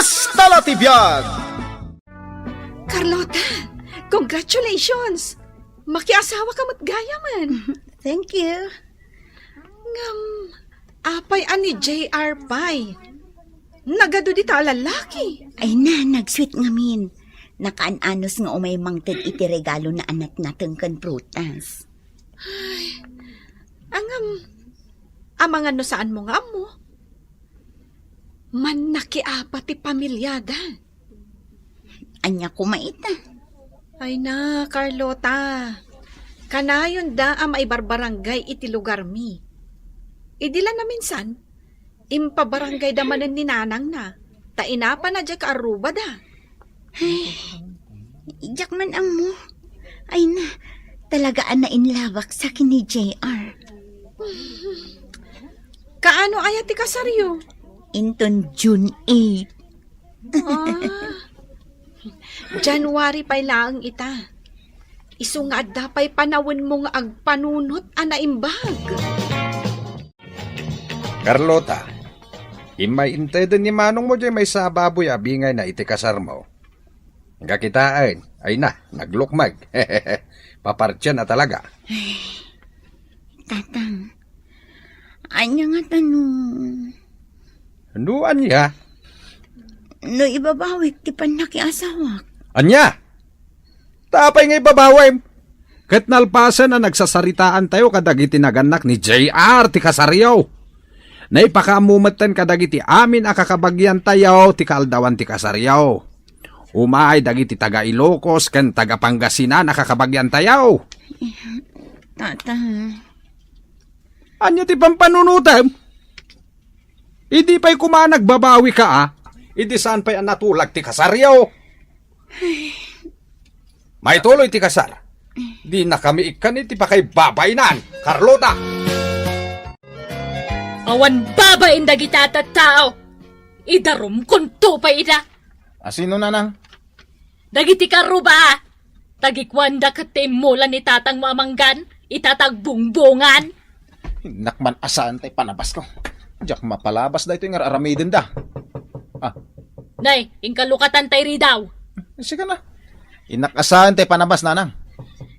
Hasta la tibiyag! Carlota, congratulations! Makiasawa ka mat gaya man. Thank you. Ngam, apay ani JR Pay. Nagado di ta lalaki. Ay na, nag-sweet ngamin. Nakaan-anos nga umay mangtid iti regalo na anak natin kan prutas. Amangan no saan mo nga mo? Man nakiapa ti pamilyada. Anya kumaita. Ay na, Carlota. Kanayon da ang maibarbarangay iti lugar mi. Idila na minsan, impabarangay da manen ni nanang na. Tainapa na dya ka aruba da. Ijak man ang mo. Ay na, talagaan na inlawak sa akin ni JR. Kaano aya ti kasaryo? Inton June 8. January pa'y laang ita. Isu nga adda pa'y panawin mo nga agpanunot anaimbag. Carlota, imay intedo ni manong mo dyan may sababoy abingay na itikasar mo. Kakitaan, ay na, naglukmag. Papartya na talaga. Tatang, anya nga tanong. Anuan niya? No ibabawik ti panakiasawak. Anya? Tapay nga ibabaway. Kat nalpasan na nagsasaritaan tayo kadagiti naganak ni JR ti kasaryaw. Naipakaamumatan kadagiti amin akakabagyan tayo ti kaaldawan ti kasaryaw. Umay dagiti taga Ilocos ken taga Pangasinan nakakabagyan tayo. Tatang. Anya ti pampanunutem? Idi pa'y kumanagbabawi ka Idi saan pa'y natulag ti kasaryaw? May tuloy ti kasar. Di na kami ikan iti pa kay babaynan, Carlota. Awan babain dagita at tao. Idarum kunto pa ida. Asino nanang? Dagiti karuba. Tagikwanda katimulan ni tatang mamanggan. Itatagbungbungan. Nakman asaan tay panabas ko. Diyak mapalabas da ito yung aramidin da. Nay, ingkalukatan tay ridaw. Sige na. Inakasaan tay panabas nanang.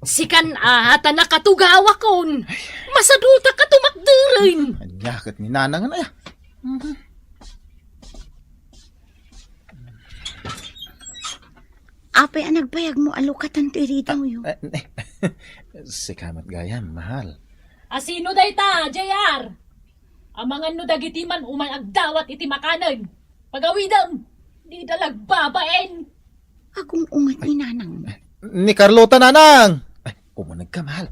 Sikan ata nakatugawa kon. Masadulta ka tumakdirin. Anyakit ni nanang na ya. Apay ang nagbayag mo alukatan ti ritaw yo. Sikamat gayam, mahal. Asino dayta, JR? Amangan no dagiti man umay agdawat iti makanan. Pagawidam, di dalag babaen. Agong ungat ni nanang mo. Ni Carlota nanang. Ay, umunag ka, mahal.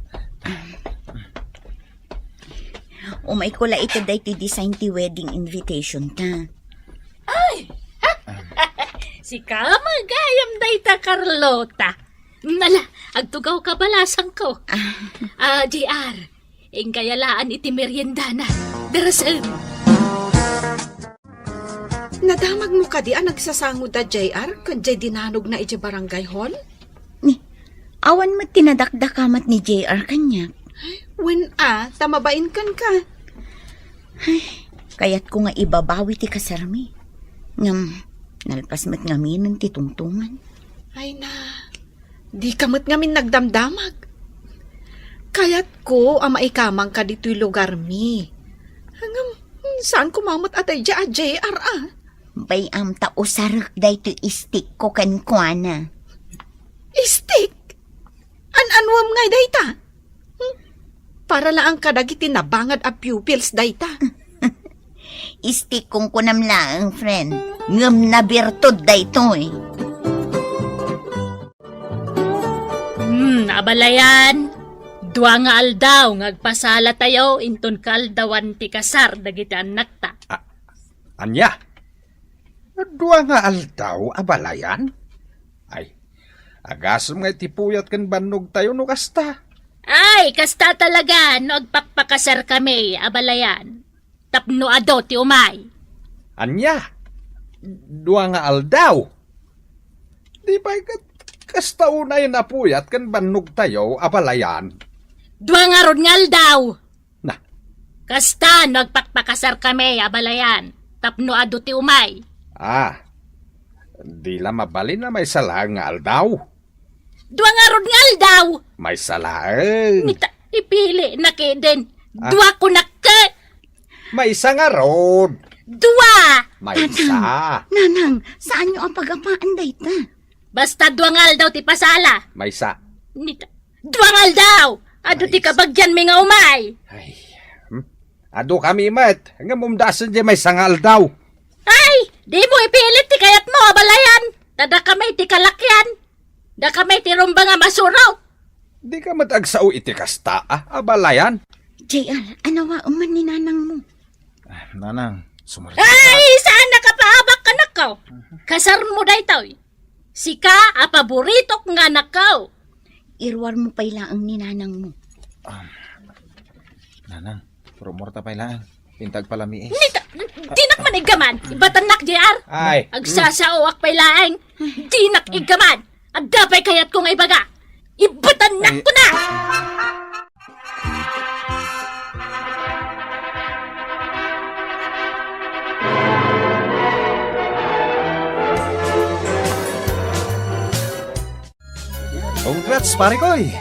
Umay ko la ito day ti design ti wedding invitation ta. Ay! Si kamagayam dayta, Carlota. Nala, agtugaw ka balasang ko. JR, ingkayalaan iti meriendana. Darasan. Nadamag mo ka di nagsasangod da JR kan jay dinanog na iti barangay hall? Ni, awan mo tinadakdakamat ni JR kanya. When tamabain kan ka. Kaya't ko nga ibabawi ti kasarmi. Ngam, nalpas mat ngamin ng titungtungan. Ay na, di kamot ngamin nagdamdamag. Kaya't ko maikamang ka dito'y lugar mi. Hanggang saan kumamot atay dya JR Bay am tausarak day to istik ko kankwana. Istik? An-anwam ngay dayta? Para laang kadagiti nabangad a pupils dayta. Istik kong kunam lang, friend. Ngam na birtod day to Abalayan. Dua nga aldaw, ngagpasala tayo, inton kaldawan ti kasar, dagiti anak ta. Anya? Dua nga aldaw, abalayan? Ay, agasam nga itipuyat kan banog tayo no kasta. Ay, kasta talaga, no agpakpakasar kami, abalayan. Tapno ado ti umay. Anya? Dua nga aldaw? Di ba kasta unay napuyat kan banog tayo, abalayan? Dua nga ron nga aldaw. Na? Kasta, nagpakpakasar kami, abalayan. Tapno ado ti umay. Di la mabalin na may salang nga aldaw. Dua nga rod nga aldaw. May salang. Nita, ipili na keden. Ah. Dua ko na ka. May isa nga rod. Dua. May isa. Nanang, saan nyo ang pag-apaan dayta? Basta dua nga aldaw ti pasala. May isa. Nita, dua nga aldaw. Ado ti kabagyan mi nga umay. Ay, ado kami mat. Nga mumdasan di may sangal daw. Ay, di mo ipilit ti kayat mo, abalayan. Tada kamay ti kalakyan. Da kamay ti rumba nga masuraw. Di ka matagsaw iti kasta, abalayan. JR, anawa man ni nanang mo. Nanang, sumarita. Ay, saan nakapaabak ka nakaw? Kasar mo day tao. Sika, a paborito nga nakaw. Irwar mo pala ang ninanang mo. Nanang, rumorta pa lang. Pintag palami eh. Nita, dinak man igaman. Ibatanak, JR. Ay. Agsasaoak pa'y laeng. Dinak igaman. Agdapay kayat ko nga ibaga. Ibatanak ko na! Congrats, pare koy!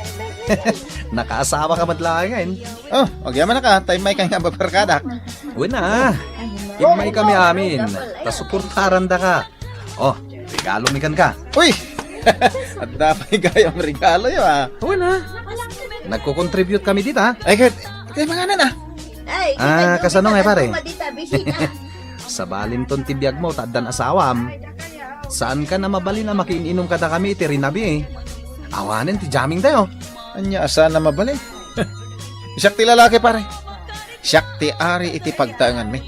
Nakaasawa ka madlaan ngayon. Oh, agyaman na ka. Time may kang nga babarkadak. Uy na! Imay kami amin. Tasuportaran da ka. Oh, regalo mi kan ka. Uy! At dapat gayang regalo yun ah. Uy na! Nagko-contribute kami dito ha. Ay, kaya mga na. Ah, kasano nga pare? Sa balinton tibiyag mo, taddan asawam. Saan ka na mabali na makiininom ka da kami iti rinabi eh. Awanin ti jamming tayo. Anya, asa na mabalin? Siyak ti lalaki pare. Siyak ti ari iti pagtaangan mi.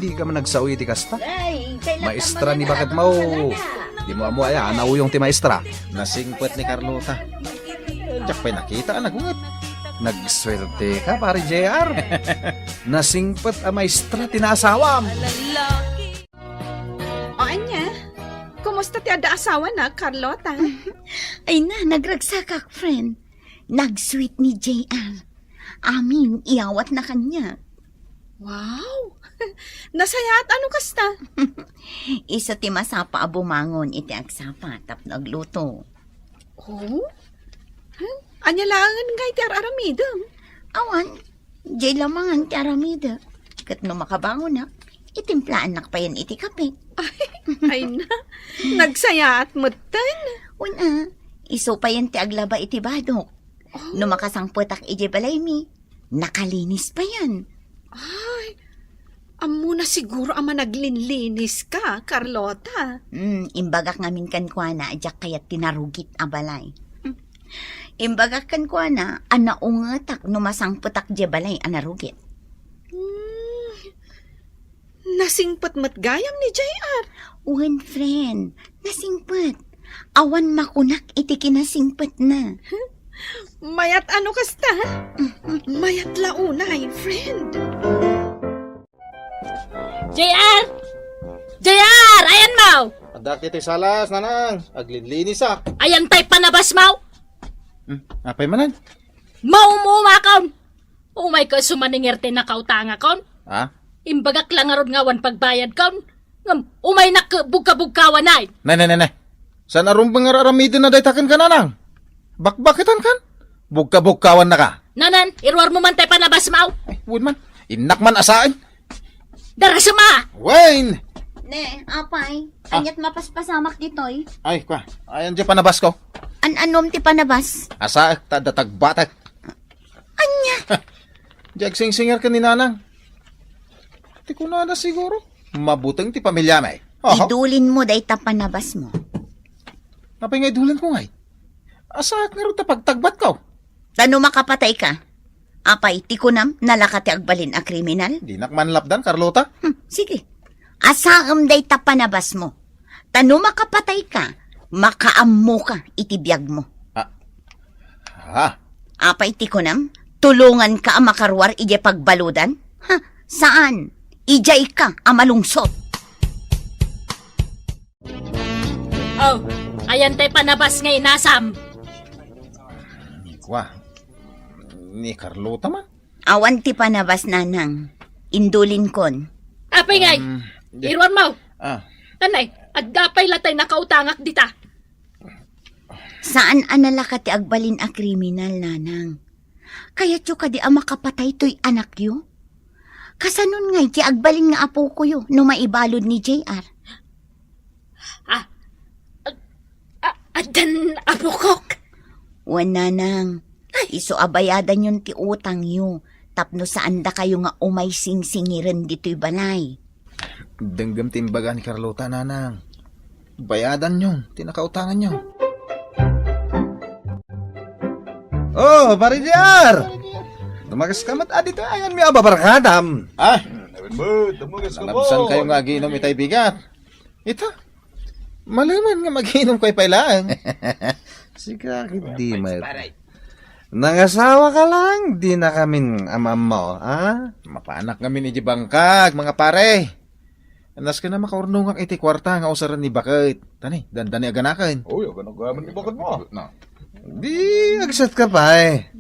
Di ka man nagsawi ti kasta. Maestra ni bakit mo? Di mo amo ay anawuyong ti maestra. Nasingpet ni Carlota. Diyak pa'y nakita nagungit. Nagswerte ka, pare JR. Nasingpet ang maestra tinasawam. O anya, kumusta ti ada asawa na, Carlota? Ay na, nagragsakak, friend. Nag-sweet ni JR. Amin, iawat na kanya. Wow! Nasayat ano kasta? Isa ti masapa a bumangon iti agsapa tap nagluto. Oh? Huh? Anya langan nga iti aramidam. Awan, jay lamangan ti aramida. Kat no makabangon na, itimplaan na pa yan iti kape. Ay na, nagsayat mo tan. Una, iso pa yan ti aglaba iti badok. No makasangputak iti balay mi, nakalinis pa yan. Ay, amo na siguro ama naglinlinis ka, Carlota. Imbagak ngamin kan kwa na, adyak kayat tinarugit a balay. Imbagak kan kwa na, anaungatak no masangputak di balay anarugit. Nasingpot mat gayam ni JR. Uwan, friend, nasingpat. Awan makunak iti kinasingpat na. Mayat ano kasta? Mayat launay, friend. JR! JR! Ayan mo! Adak iti salas, nanang. Aglinlinis ah. Ayan tay panabas mo! Apay manan? Maumumakaw! Umay ka sumaningerte na kautanga kon. Ha? Imbagak lang nga ron ngawan pagbayad kon. Umay na bugka-bugkawan ay. Nay. Saan arumbang aramidin na daytakan ka nanang? Bakbakitan kan? Bugka-bugkawan na ka. Nanan, irwar mo man tay panabas mo. Ay, wood man. Inak man asaan. Darasama! Wayne! Ne, apay, anyat mapaspasamak ditoy. Ay, kwa. Ayan dyan panabas ko. An-anom ti panabas. Asa, tadatagbatak. Anya, Diyak sing-singer ka ni nanang. Ti ko na siguro. Mabutang ti pamilya may. idulin mo day ta panabas mo. Napay nga idulan ko ngay. Asa nga rin pagtagbat ko. Tano makapatay ka? Apay, ti kunam, nalakati agbalin a kriminal? Di nakmanlapdan, Carlota. Sige, asaam day ta panabas mo. Tano makapatay ka, makaammo ka itibiyag mo. Ha? Apay, ti kunam, tulungan ka ang makarwar ije pagbaludan? Ha, saan? Ijay ka ang malungsot. Oh, ayan tay panabas nga inasam. Kwa. Ni Carlota man. Awan ti panabas nanang, indulin kon. Apay ngay, irwan mo. Ah, Tanay, At dapay latay nakautangak dita. Saan anala ka ti agbalin a kriminal, nanang? Kaya tiyo ka di a makapatay to'y anak yo? Kasanon ngay ti agbalin nga apo ko yo no maibalod ni JR? Adan apokok. Wan, nanang. Iso abayadan yun ti utang yo. Tapno saan da kayo nga umay sing-singiren dito'y balay. Denggam timbaga ni Carlota, nanang. Bayadan yun, tinakautangan yun. Oh, pare JR! Tumagas ka mat adito ayan mi ababarakadam. Ay, nalabusan kayo nga giinom itay bigat. Ito, malaman nga mag-inom ko'y pailaan. Sigakit di may. Nangasawa ka lang, di na kamin amam mo, ha? Mapanak nga ni Bangkag, mga pare. Anas ka na makaurnungang iti kwarta nga usaran ni Bakit. Tani, dandani aganakan. Uy, ganagaman ni Bakit mo. No. Di, agsat ka pa eh.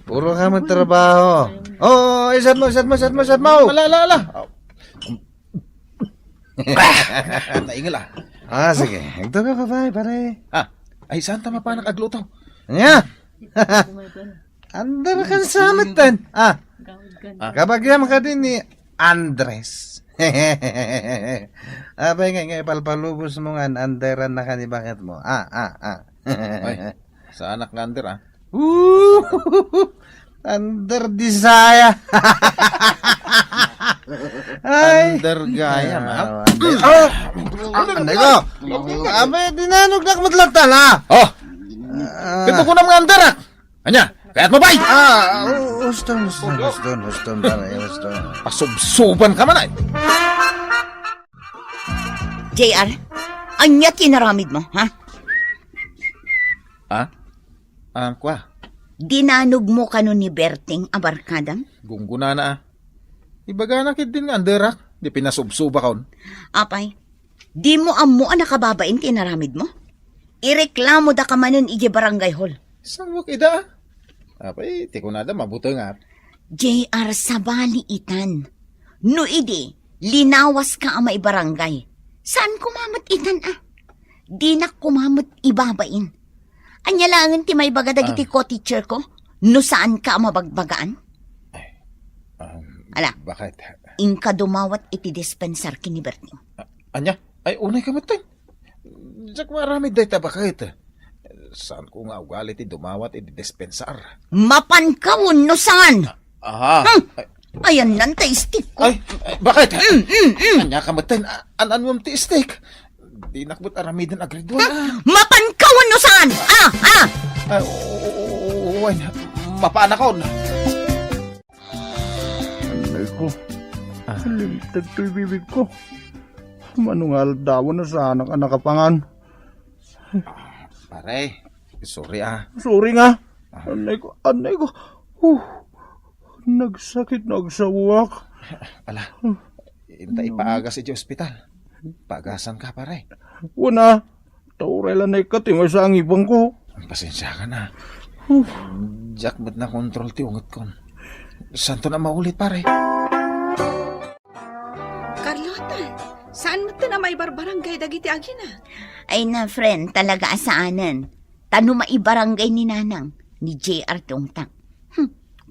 Puro ka magtrabaho. Oh, isat mo. Ala. Naingal ah. Ah, sige. Ito ka pa, pare. Ah, ay saan tama panak agluto? Nya. Andar kan samatan. Kabagyan ka din ni Andres. Abay nga palpalubos mo nga anderan na ka ni Bakit mo. Ay, sa anak nga ander ah. Under Disaya. Ay. Ander gaya, ma. Anday ko. Abay, dinanog na kamadlatan ha. Oh! Kito ko na mga ander ah. Anya, kaya't mo bay! Huston. Pasubsuban ka man ay. JR, anya tinaramid mo, ha? Ah? Kwa? Dinanog mo kano ni Berting abarkadam? Gungguna na ah. Ibaga na kid din nga ander ah. Di pinasubsuba kaon. Apay, di mo amo ang nakababain tinaramid mo? Ireklamo da ka manon ije barangay hall. Saan wak ida ah? Apay, tiko na da, mabuto nga. JR sabali itan. No ide, linawas ka ang may barangay. Saan kumamot itan ah? Di na kumamot ibabain. Anya langan ti may bagadag iti co-teacher ko? No saan ka ang mabagbagaan? Ala, Bakit? inka dumawat iti dispensar kini Berting. Anya? Ay, unay ka matay. Diyak marami day tabakit. Saan ko nga ugali ti dumawat iti dispensar? Mapankawon no saan? Aha. Ayan nan ta stick ko. Ay, bakit? Anya ka matay. Anan mo ti stick? Di nakbut aramidan agridwan ah. Mapankawon no saan? Ay, uwan. Mapaanakon. Anday ko. Limtag to'y bibig ko. Manungal daw na sa anak nakapangan. Pare, sorry ah. Sorry nga. Anay ko. Nagsakit, nagsawak. Ala, intay paaga sa ospital. Pagasan ka pare. Wala. Taurela na ikatimay sa ang ibang ko. Pasensya ka na. Jack, ba't na kontrol ti ungot kon? Santo na maulit pare. Carlota, saan mo na may barbarangay dagiti agina? Ay na friend, talaga asaanan. Tano maibarangay ni Nanang, ni JR Tungtang.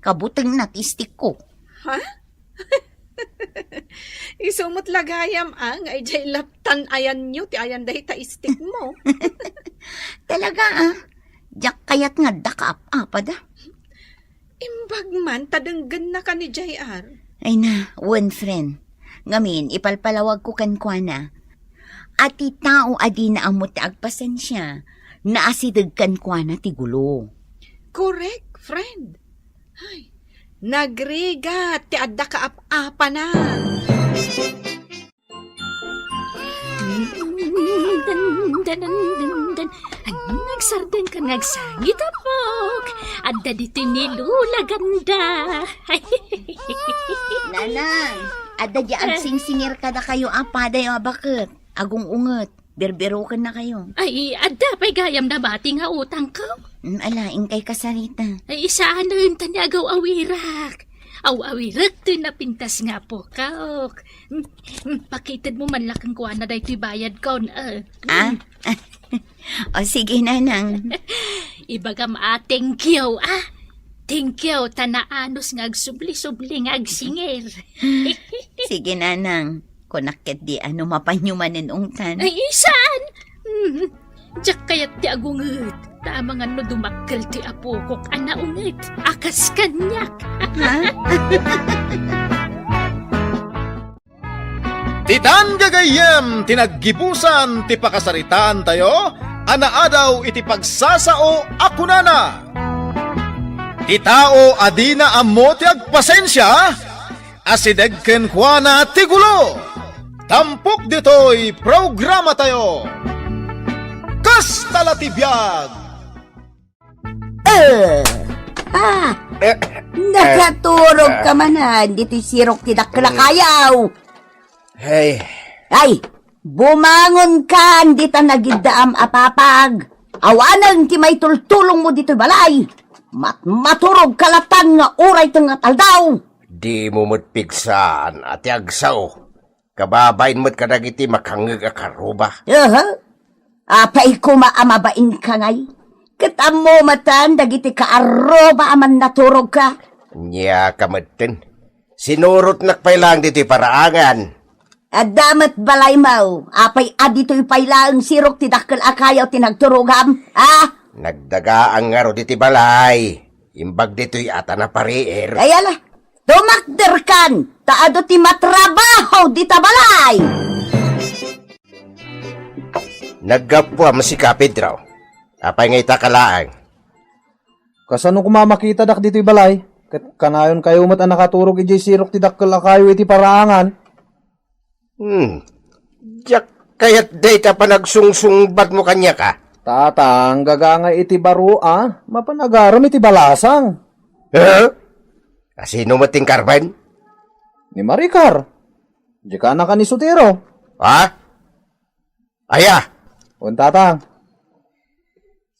Kabutang natistik ko. Ha? Isumot lagayam ang ay jay laptan ayan nyo ti ayan dahi ta istik mo. Talaga Jak kayat nga dakaap apada. Imbag man tadanggan na ka ni JR. Ay na, one friend. Ngamin, ipalpalawag ko kankwana. Ati tao adi na amot ti agpasensya. Naasidag kankwana ti gulo. Correct, friend. Ay, nagrigat ti adda ka apa na. Nagsardan ka nagsangit apok. Adda dito ni Lula ganda. Nanang, ada di agsing-singir kada kayo apada yung bakit. Agong unget, berberokan na kayo. Ay, adda pa'y gayam na bati nga utang ko. Alaing kay kasarita. Ay, isaan na yun tanyagaw awirak. Aw-awi, rekto na pintas nga po ka. Pakitid mo man lakang kuha na dahil bayad ko. Ah? O sige, nanang. Ibaga thank you, Thank you, tanaanos nga agsubli-subli nga agsingir. Sige, nanang. Kunakit di ano mapanyumanin ungtan. Ay, isan! Diyak kaya't ti agunget. Tamang ano dumakkel ti apo kok anaunget. Akas kanyak. Titan gagayem, tinaggibusan, ti pakasaritaan tayo, anaadaw iti pagsasao akunana. Ti tao adina ammo ti agpasensya, asidegken kwa na ti gulo. Tampok dito'y programa tayo. Kastala ti biyag. Nakaturog ka manan. Dito'y sirok ti daklakayaw. Hey, Ay, bumangon ka. Dita nagiddaam apapag. Awanan ti may tultulong mo dito'y balay. Maturog kalatan nga uray tong ataldaw. Di mo mo't pigsan at yagsaw. Kababain mo't kadagiti makangag akaruba. Apay kumaamabain ka ngay. Katam mo matan, dagiti kaaroba aman naturog ka. Nya kamaten. Sinurot nakpailang diti paraangan. At damat balay mau, apay adito'y pailaang sirok ti dakkel akayaw tinagturugam. Nagdaga ang ngaro diti balay. Imbag dito'y ata na parier. Ayala, tumakder kan, taado ti matrabaho di tabalay. Naggapwa mo si Kapid raw. Apay ngay takalaang. Kasano kumamakita dak dito'y balay? Kanayon kayo mat ang nakaturog ijay sirok ti dakkel akayo iti paraangan. Diyak kayat data pa nagsungsungbat mo kanya ka. Tatang, gagangay iti baro mapanagaram iti balasang. Sino mo ting karban? Ni Maricar. Di ka na ka ni Sotero. Aya, Un tatang.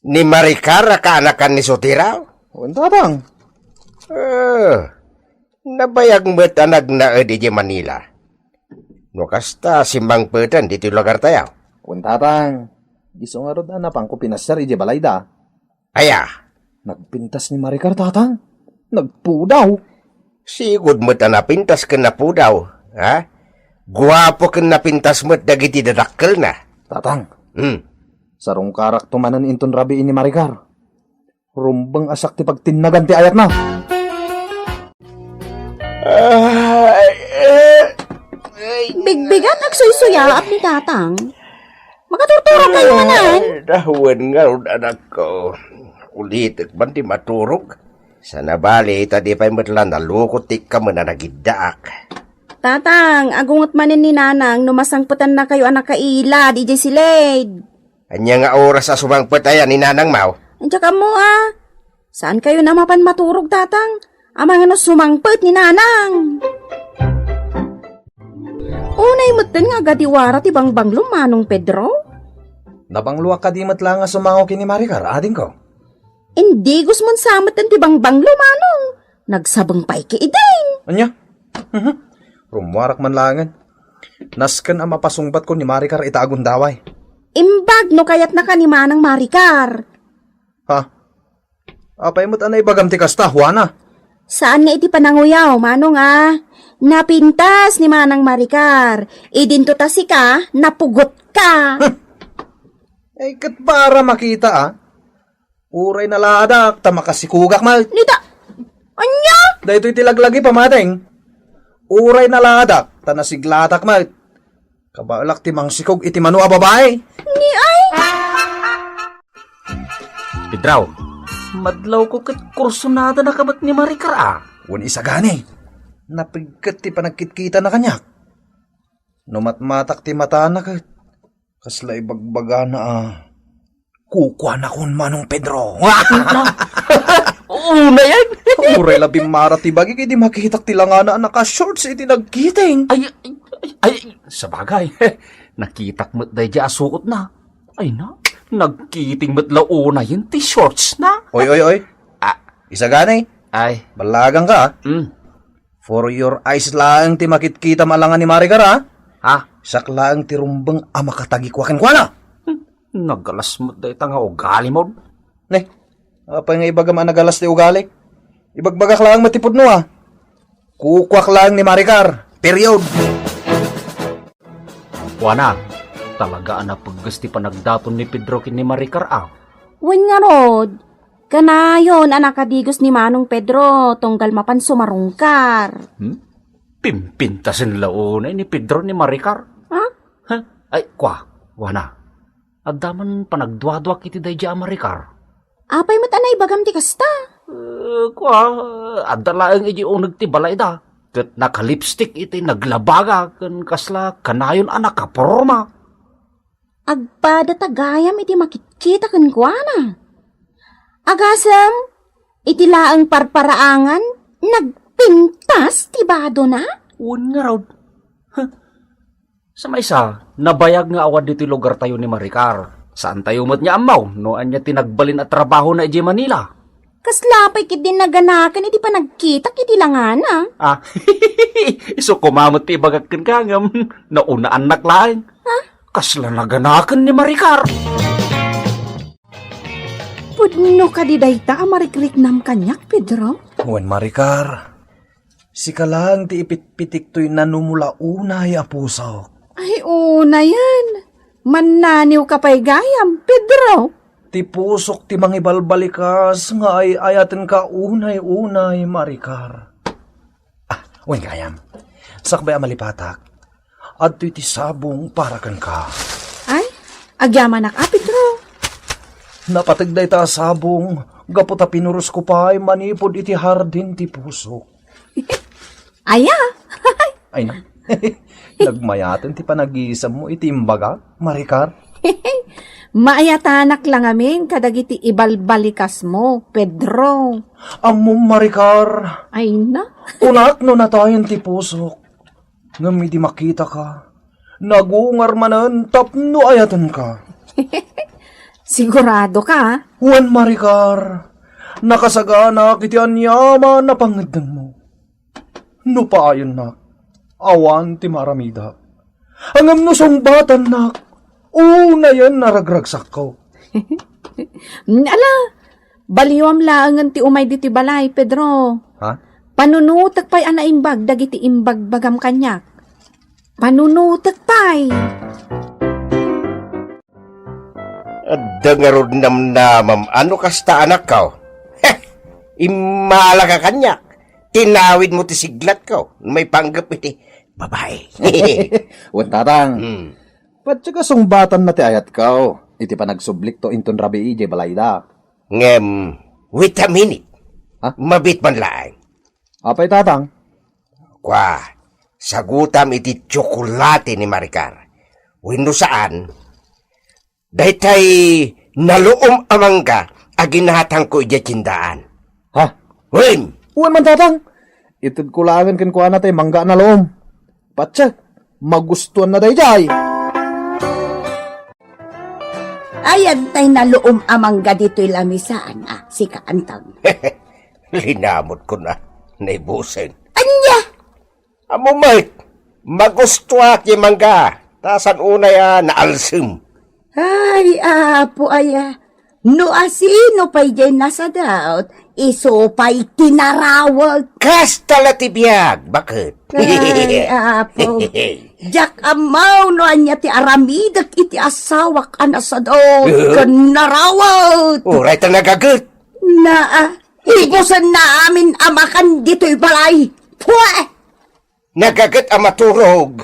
ni Maricar kaanakan ni Sotiraw? Un tatang. Nabayag mo't anag na di Manila. No kasta simbang pedan dito lugar tayo. Un tatang. Giso nga rod anapang ko pinasar ije balay da. Aya, Nagpintas ni Maricar tatang. Nagpudaw. sigud mo't anapintas ka na po daw. Guwapo ka napintas mo't dagiti dadakkel na. Tatang. Hmm. Sarong karak tumanan inton rabiin ni Maricar. Rumbang asak ti pagtinagan ti ayat na. Bigbigan agsuy-suya at ni tatang. Makaturturog kayo manan. Dahuan nga ron anak ko. Ulit at banti maturog. Sa nabali, tadi pa'y matlan na lukotik ka mo na nagidaak. Tatang, agungot manin ni nanang, numasangputan na kayo anak kaila, DJ Silade. Anya nga oras sa sumangpot ayan ni Nanang Mau. Andiyan ka mo Saan kayo namapan maturog, tatang? Amang ano sumangput ni nanang. Unay mutin nga gadiwara ti bangbanglo manong Pedro? Nabangluak ka di matlang nga sumango kini Maricar, ading ko. Hindi gusmon samot ang ti bangbanglo manong. Nagsabang pay ki ideng. Anya? Rumwarak man langan. Nasken ang mapasungbat ko ni Maricar itaagong daway. Imbag no kayat na ka ni manang Maricar. Ha? Apay mo't anay bagam ti kasta, Juana. Saan nga iti pananguyaw, manong Napintas ni manang Maricar. Idinto ta si ka, napugot ka. Ay kat para makita Uray na ladak, tamakasikugak mal. Nita, anya? Dahito itilaglagi pamating. Uray na ladak, tanasiglatak mal. Kabalak ti mang sikog iti manu a babae. Ni ay? Pidraw, madlaw ko kat kursunada na kabat ni Maricar Wan isa gani. Napigkat ti panagkitkita na kanyak. Numatmatak ti mata na kat. Kasla ibagbaga na Kukwa na kun manong Pedro. Una yan. Uray labing mara ti bagi kay di makihitak ti langana naka-shorts iti nagkiting. Ay, sa bagay. Nakitak mo't dahi di asuot na. Ay na, nagkiting mo't launa yun ti shorts na. Oy. Isa gani. Ay, Balagang ka For your eyes lang ti makit-kita malangan ni Maricar, ha? Ha? Saklang ti rumbang amakatagi kwakan kwa na. Nagalas mo day nga ugali mo. Ne, apa nga ibagam ang nagalas ti ugali? Ibagbagak lang matipod no, ha? Kukwak lang ni Maricar. Period. Wana, talaga na paggusti pa nagdaton ni Pedro kin ni Maricar Wen nga rod, kanayon anak kadigos ni Manong Pedro, tunggal mapan sumarungkar. Pimpintasin launay ni Pedro ni Maricar. Ha? Ha? Ay, wana. Adaman panagdwadwa kiti day dya Maricar. Apay mat anay bagam ti kasta. Adalaang iji unag ti balay da. Kat naka-lipstick iti naglabaga kan kasla kanayon anak kaporma. Agpada tagayam iti makikita kan kuana. Agasam, iti laang parparaangan, nagpintas ti bado na. Un nga raw. Sa may isa, nabayag nga awad dito lugar tayo ni Maricar. Saan tayo mat niya amaw? Noan niya tinagbalin at trabaho na iji Manila. Kaslapay kit din naganakan, iti pa nagkita kiti langana. Iso kumamot ti bagagkan kangam. Nauna anak laing. Kasla naganakan ni Maricar. Pudno ka di dayta, marikrik nam kanyak, Pedro. Wen Maricar, si kalang ti ipit-pitik to'y nanumula unay a puso. Ay, una yan. Mananiw ka pa'y gayam, Pedro. Ti pusok ti mangibalbalikas nga ay ayaten ka unay-unay, Maricar. Wen gayam, sakbay a malipatak, at ti sabong para kan ka. Ay, agyaman ak, Pedro. Napatagday ta sabong, gaputa pinuros ko pa ay manipod iti hardin ti pusok. Aya. Ay na, nagmayaten ti panag-iisam mo iti imbaga, Maricar. Maayatanak lang amin kadagiti ibalbalikas mo, Pedro. Ammo, Maricar, Ay na. unak no natayan ti pusok. Ngam di makita ka, nagungar manan tapno ayatan ka. Sigurado ka? Juan Maricar, nakasagana kiti anyaman na pangadan mo. No paayon na, awan ti maramida. Angam no sungbatan na, una yan naragragsak ko. Ala, baliwam laangan ti umay diti balay, Pedro. Ha? Panunutak pa'y anaimbag, dagiti imbag bagam kanyak. Panunutak pa'y. Dengarod namnamam, ano kasta anak ka? Imala ka kanyak. Tinawid mo ti siglat ko. May panggap iti babae. Wen tatang, Hmm. ka sungbatan na ti ayat ka, iti pa nagsublik to inton rabi ije balayda. Wait a minute. Ha? Mabit man lang. Apay tatang? Sagutam iti tsokolate ni Maricar. Wino saan? Dahitay naluom amang ka, aginahatang ko ija tindaan. Ha? Win! Uwan man tatang, itid kulangan kan kuha natay mangga na loom. Patsak, magustuhan na dayjay. Ayan tay na loom amangga dito'y lamisaan, si Kaantang. Linamot ko na, naibusin. Anya! Amo mait, magustuhat yung mangga. Tasan unay naalsim. Ay, apo aya. No asino pa'y dyan nasa daot, iso pa'y tinarawag. Kasta latibiyag, bakit? Ay, apo. Jak amaw no anya ti aramidak iti asawak sa daot, kan narawag. Uray ta nagagut. Ibusan na amin amakan dito'y balay. Pweh! Nagagut ang maturog.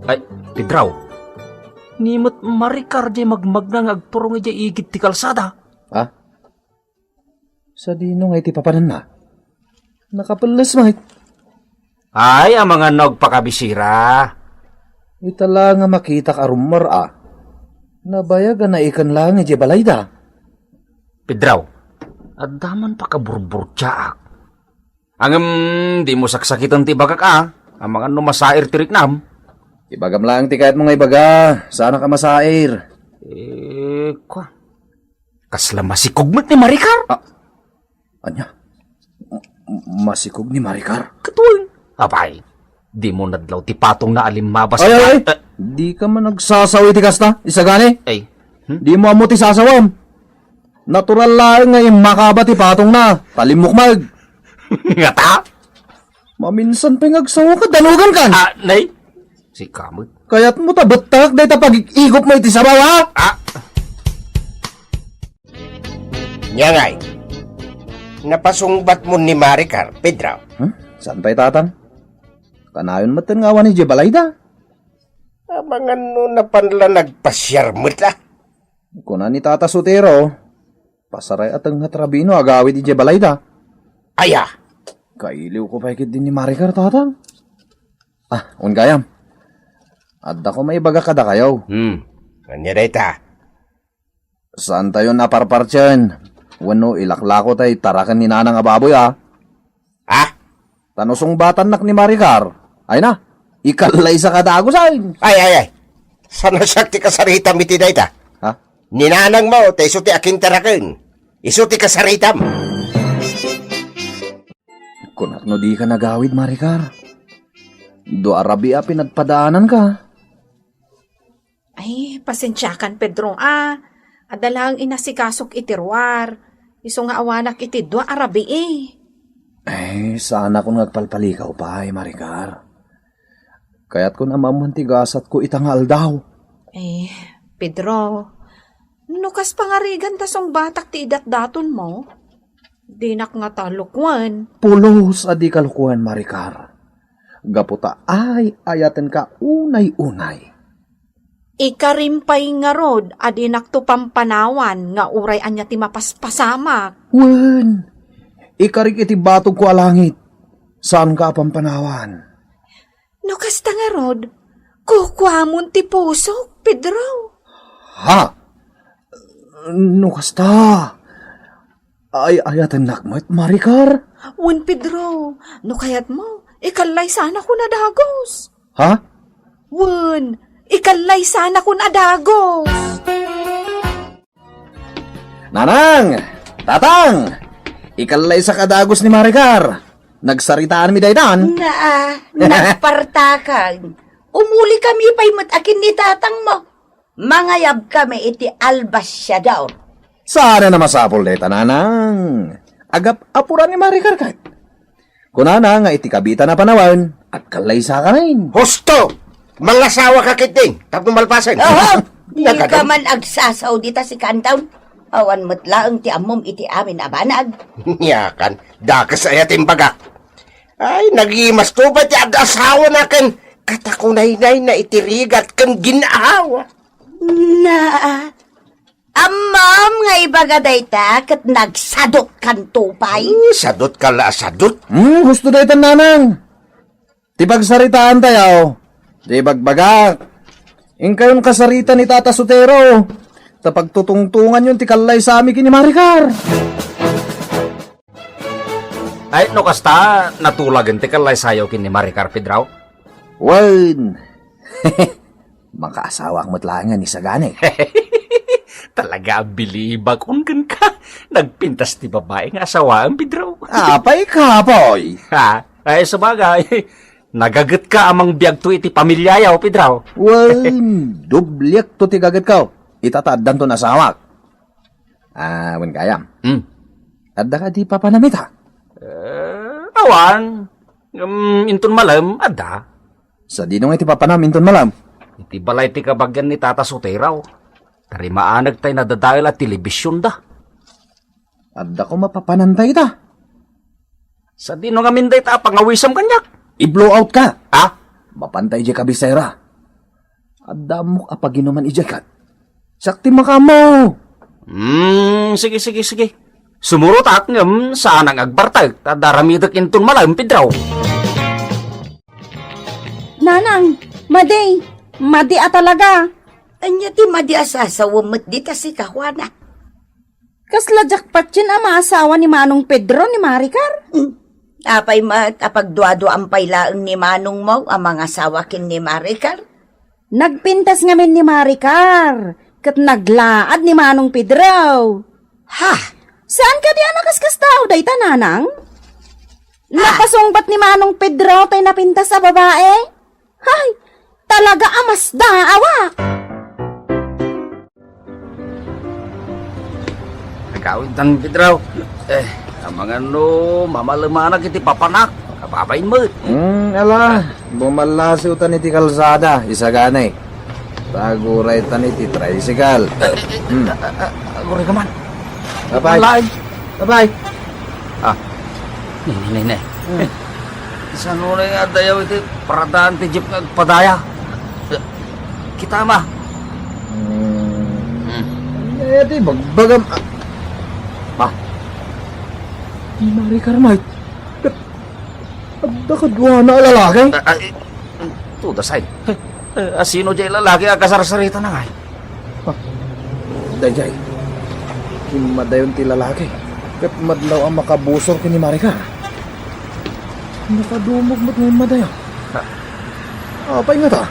Ay, Pedraw. Nimot Maricar di magmag na agturong ija igit ti kalsada. Ha? Sa dino nga iti papanan na. Nakapalas mahit. Ay, ang mga nagpakabisira. Itala nga makita ka rumor Nabayagan na ikan lang ije balayda. Pedraw, adaman pa kaburbur tsaak. Di mo saksakitan ti bagak ang mga numasair tiriknam. Ibagam lang ti kahit mga ibaga. Sana ka masair. Kasla masikugmat ni Maricar. Anya? Masikog ni Maricar. Katuwing. Abay, di mo nadlaw ti patong na alimabas. Ay! Di ka man nagsasawi ti kasta, isa gani? Ay, Di mo amo ti sasawam. Natural lang ngayon makaba ti patong na. Talimukmag. nga ta? Maminsan pingagsawa ka, dalugan kan. Nay? Si Kamot. Kaya't mo tabatak day tapag igop mo iti sabaw ha. Nyangay, napasungbat mo ni Maricar, Pedro. Saan pa'y tatang? Kanayon matan nga ni Jebalayda. Abangan no na panla nagpasyar mo ta. Kuna ni Tata Sotero, pasaray at ang hatrabino agawid ni Jebalayda. Aya, Kailiw ko pa ikit din ni Maricar, tatang. Ungayam. Adda ko may baga kada kayaw. kanya ta. Saan tayo naparpartyan? Wano ilaklako tay tarakan ni nanang ababoy ha. Tanusong batan nak ni Maricar. Ay na, ikalay sa kadagosan. Ay. Sana sakti kasarita miti dayta. Ha? Ninanang mo, te isuti akin taraken. Isuti kasaritam. Kunak no di ka nagawid, Maricar. Do arabi a pinagpadaanan ka. Ay, pasensyakan, Pedro. Adalang inasikasok itirwar. Iso nga awanak iti dua arabi eh. Sana kung nagpalpalikaw pa ay, Maricar. Kaya't kung amamantigasat ko itangal daw. Pedro, nukas pangarigan tasong batak ti idat-daton mo. Dinak nga talukwan. Pulos adi kalukuhan, Maricar. Gaputa ay ayaten ka unay-unay. Ikarimpay nga rod, adinak to pampanawan, nga uray anya ti mapaspasamak. Wen, ikarik iti batog ko alangit. Saan ka pampanawan? No kasta nga rod, kukwamon ti pusok, Pedro. Ha? No kasta. Ay ayatan nakmat, Maricar. Wen, Pedro, no kayat mo, ikalay sana ko na dagos. Ha? Wen, ikalay sana ko na dagos. Nanang! Tatang! Ikalay sa kadagos ni Maricar. Nagsaritaan mi daydan. Nagpartakan. Umuli kami pa'y matakin ni tatang mo. Mangayab kami iti albas siya daw. Sana na masapol dayta, nanang. Agap apuran ni Maricar kat. Kunana nga iti kabita na panawan at kalay sa kanain. Husto! Mangasawa ka kiting, tapos malpasan. Di ka man agsasaw dita si Kantaw. Awan mo't laang ti amom iti amin abanag. Yakan, dakas ay ating baga. Ay, nagimas ko ba ti ag-asawa na kan katakunay-nay na itirigat kan ginaawa. Amam nga ibaga dayta kat nagsadok kan tupay. Sadot ka la, sadot. Gusto daytan, nanang. Tibagsaritaan tayo. Tibagbagak. Ingkayon kasarita ni Tata Sotero. Tapag tutungtungan yung tikalay sa amin kini Maricar. Ay, no kasta, natulagan ti kalay sayaw kin ni Maricar, Pedro. Wen. Makaasawa ang matlangan ni Sagane. Talaga bilibag ungan ka. Nagpintas ti babae nga asawaan, Pedro. Apay kapoy. Ha? Ay, sa bagay. Nagagat ka amang biyag to iti pamilyayaw, Pedro. Wen. Dubliak to ti gagat ka. Itataddan to nasawak. Wen kayam. Adda ka di papanamit ha? Awan. Inton malam, ada. Sa dinong iti papanam inton malam. Iti balay ti kabagyan ni Tata Soteraw. Tari maanag tayo nadadahil at telebisyon da. Adda ko mapapanantay ta. Sa dinong amin day ta pangawisam kanyak. I-blow out ka. Ha? Mapantay di kabisera. Adda mo kapaginuman ijakat. Sakti makamo. Sige. Sumurot at ngam saan ang agbartag. Tadaramidak inton malam, Pedro. Nanang, madi talaga. Anya ti madi asasawa mo't dita si Kahwana. Kasla jackpot yun ang maasawa ni Manong Pedro ni Maricar. Apay apagduado ang pailaang ni Manong mo ang mga sawakin ni Maricar. Nagpintas ngamin ni Maricar. Kat naglaad ni Manong Pedro. Ha? Saan ka di anakaskas tao, dayta nanang? Napasungbat ni Manong Pedro tayo napintas sa babae? Hay, talaga amas da, awak. Nagkawin tang Pedro. Ang mga mamalumanak iti papanak. Kababain mo. Ala, bumalasiw tan iti kalsada, isaganay. Taguray tan iti tricycle. Aguray ka man. Bye-bye. Lain. Bye-bye. Nene. Isa nuna nga dayaw iti paradaan ti jeep nga padaya. Kita ma. Di bagbagam. Di Maricar, mate. Adda kadwa na lalaki. Tudasay. Asino jay lalaki ang kasarsarita na nga. Dayjay. Himadayon ti lalaki. Kat madlaw ang makabusor kini Maricar. Nakadumog mo't ngayon madayon. Apay nga ta.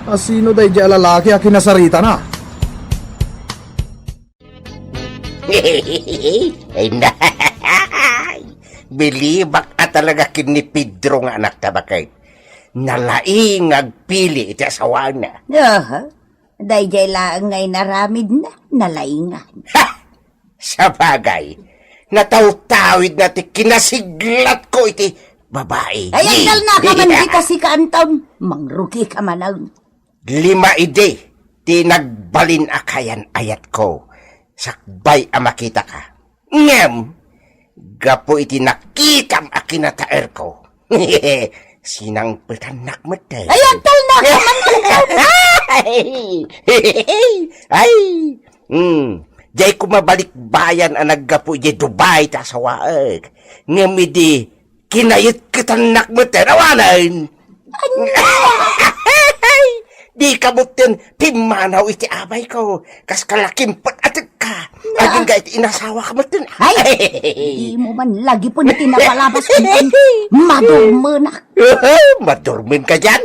Asino dayjay ang lalaki ang kinasarita na. Ay na. Bilibak at talaga kini Pedro nga anak tabakay. Nalaing agpili iti asawa na. Dayjay laang ngay naramid na, nalaingan. Ha! Sa bagay, nataw-tawid na ti kinasiglat ko iti babae. Ay, ang na ka man di kasi kaantaw, mangruki ka man. 5 ide, ti nagbalin akayan ayat ko. Sakbay a makita ka. Ngem, gapo iti nakikam a kinataer ko. Sinang petanak mete. Ay, ang na ka man Ay, jay kumabalik bayan ang naggapo jay Dubai ta sa waag. Ngem idi, kinayit kitanak mete. Rawanan! Di kamutin, pimanaw iti abay ko. Kas kalaking patatig ka. Aging ga iti inasawa ka mutin. Ay, di mo man lagi po na tinapalabas ko. Madurmenak. Madurmin ka dyan?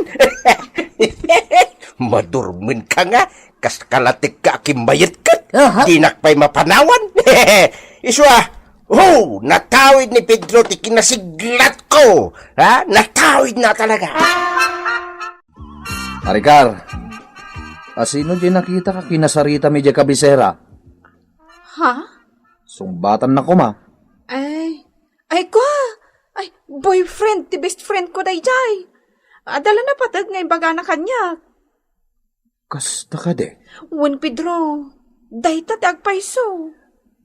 Madurmin ka nga. Kas kalatig ka akimbayit ka. Di nakpay mapanawan. Iswa, natawid ni Pedro ti kinasiglat ko. Ha? Natawid na talaga. Maricar, asino di nakita ka kinasarita mi di kabisera? Ha? Sungbatan na ko ma. Ay ko. Ay, boyfriend, ti best friend ko dayjay. Adala na patag ngay baga na kanya. Kasta ka de. Wen Pedro, dayta ti agpaiso.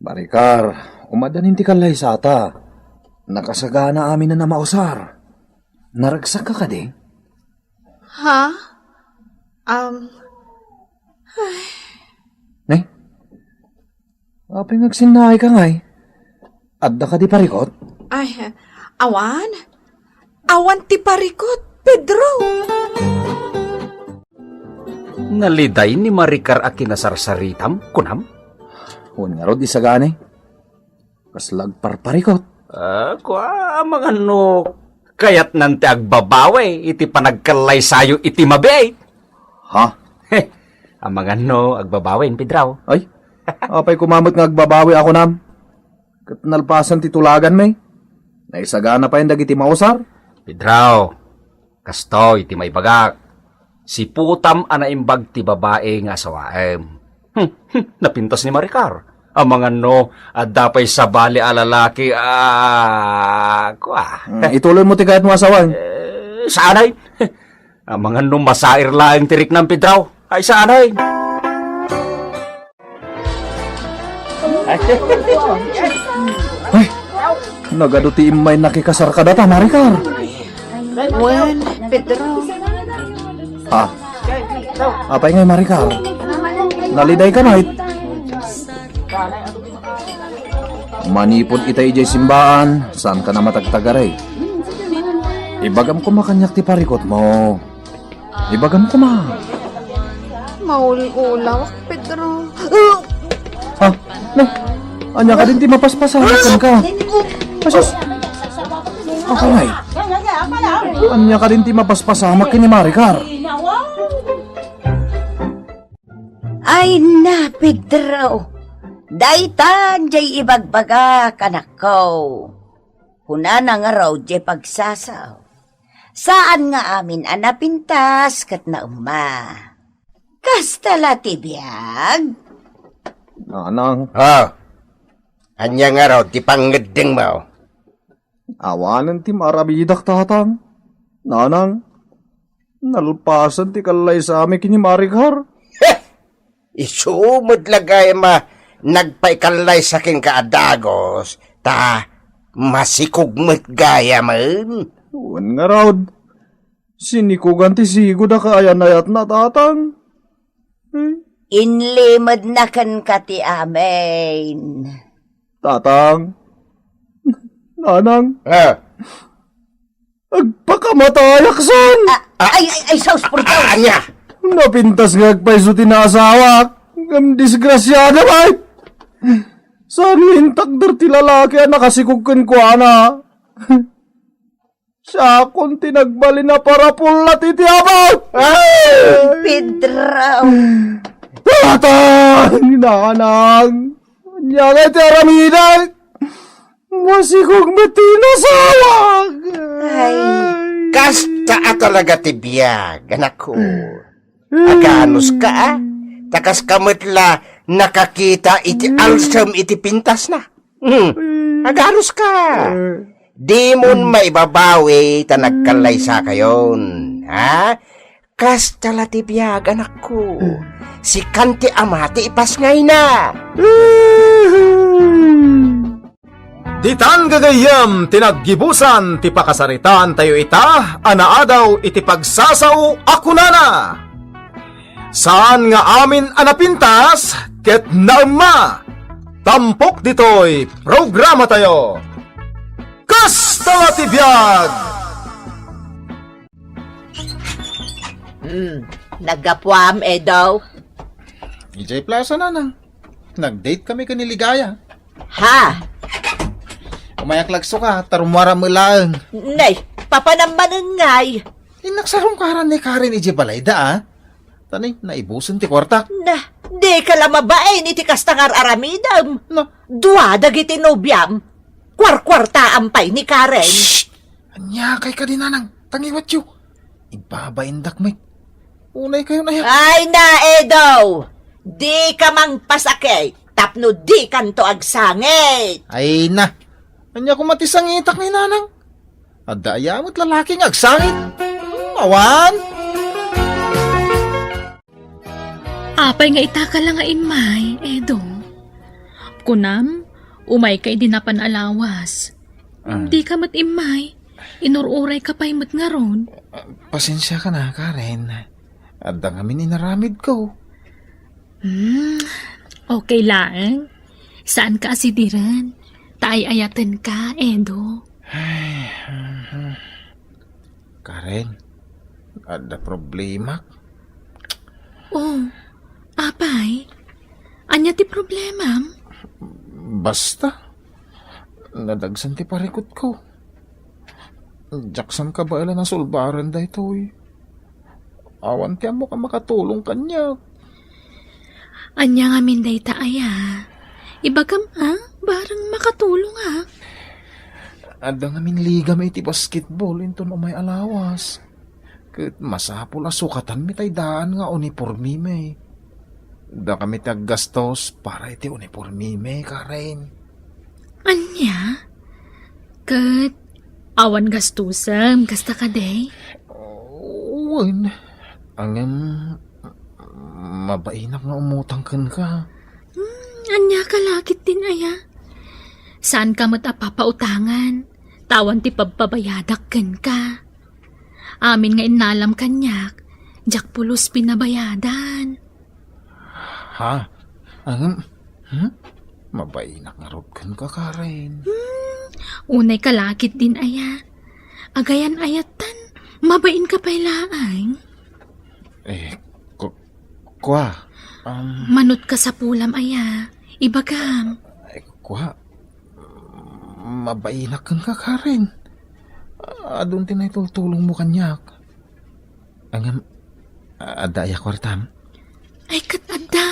Maricar, umadanin ti kalay sata. Nakasagana amin na mausar. Naragsak ka de? Ha? Apay ngagsinay ka ngay. Adda ka di parikot? Ay, awan? Awan ti parikot, Pedro. Naliday ni Maricar a kinasarsaritam, kunam? Huwag nga rod isagani. Kaslag parparikot. Kwa, mga kayat nante agbabawe, iti panagkalay sayo iti mabay. Ha? Ang mga agbabawin, Pedro. Ay, apay kumamot nga agbabawi ako nam. Kat nalpasan titulagan may. Naisagana pa yung dagiti mausar. Pedro, kasto iti may bagak. Si putam anaimbag ti babae nga sawaem. Napintas ni Maricar. Ang mga adapay sa bali a lalaki, Ituloy mo ti kahit mo asawan. Saanay? Ang mga masair lang tirik ng Pedro. Ay, saanay? Ay, nagado ti imay nakikasar ka data, Maricar. Wen, Pedro. Ha? Apay ngay, Maricar. Naliday ka night. Manipod itay jay simbaan, saan ka na matagtagaray? Ibagam ko makanyak ti parikot mo. Ibagam ko ma. Maul-ulaw, Pedro. Ha? No. Anya ka din ti mapaspasakan ka. Pasos. Okay ngay. Anya ka din ti mapaspasamak kini Maricar. Ay na, Pedro. Daytan jay ibagbaga kanak ko. Hunana nga raw di pagsasaw. Saan nga amin anapintas kat na Kastala tibiyag? Nanang, Anya nga raw, ti pangedeng mo. awanan ti marabidak tatang. Nanang, nalpasan ti kalay sa amin kini Maricar. Isumod lagay nagpaikalay sa king kaadagos, masikugmet gaya man. Uwan nga raw, sinikugan ti sigod na kayan-ayat na tatang. Inlimad na kan kati amin. Tatang, nanang, Ah, agpakamatay aksan. Ay, saus por saus. anya? Napintas nga agpaiso tinasawa. Ang disgrasyada ba? Saan hintak der ti lalaki ang nakasikugkan ko, ana? Siya akong tinagbali na para pulat iti abot! Pedraw. Tatang! Nanang! Nya nga iti aramida! Masikog matinasawag! Kasta talaga ti biyag, anak ko. Aganos ka, takas kamatla nakakita iti alsam iti pintas na. Aganos ka. Di mon maibabawi ta nagkalay sa kayon. Ha? Kasta la ti biyag, anak ko. Si kanti amati ipasngay na. Ditan gagayam tinaggibusan ti pakasaritan tayo ita, anaadaw iti pagsasaw ako nana. Saan nga amin anapintas, ket nauma, tampok ditoy programa tayo. Kastala ti biyag! Nagapwam daw. EJ Plaza nanang. Nag-date kami kaniligaya. Ha? Umayaklagso ka, tarumara mo lang. Nay, papanamanan ngay. Inaksarong karan ni Karen EJ Balayda ah. Tanay, naibusan ti kwarta. Na, di ka lamabain iti kastangar aramidam. No. Dua dagiti nobyam. Kwarta ampay ni Karen. Anya kay ka din nanang. Tangiwat yu. Ibabaindak may. Unay kayo na yan. Ay na, Edo. Di ka mang pasakay. Tapno di kanto agsangit. Ay na. Anya ko matisangitak ni nanang. Adaya mo't lalaking agsangit. Awan. Apay nga itaka lang nga imay, Edo. Kunam, umay kay dinapan alawas. Di ka mat imay, inururay ka pa'y mat nga ron. Pasensya ka na, Karen. Adda ngamin inaramid ko. Okay lang. Saan ka asidiran? Taay-ayatan ka, Edo. Karen, ada problema. Oh, apay? Anya ti problema? Basta. Nadagsan ti parikot ko. Jackson ka ba na sulbaran da ito eh. Awan tiyan mo ka makatulong kanya. Anya nga minday taaya. Ibagam barang makatulong Ada nga min liga may iti basketball into no may alawas. Kat masapol asukatan mi tay daan nga uniforme may. Da kami taggastos para iti uniforme may, Karen. Anya? Kat, awan gastusam, kasta ka day? Uwan. Angam, mabainak nga umutang ka. Anya ka lakit din aya. Saan ka matapapautangan? Tawan ti pagpabayadak ka. Amin nga inalam kanyak, jak pulos pinabayadan. Ha? Angam, mabainak nga rod ka, Karen. Unay kalakit din aya. Agayan ayatan, mabain ka pa'y laang. Kwa. Manot ka sa pulam aya. Ibagam. Kwa. Mabainak ka, Karen. Adun tinay tulong mo kanyak. Angam, adaya kwartam. Ay katanda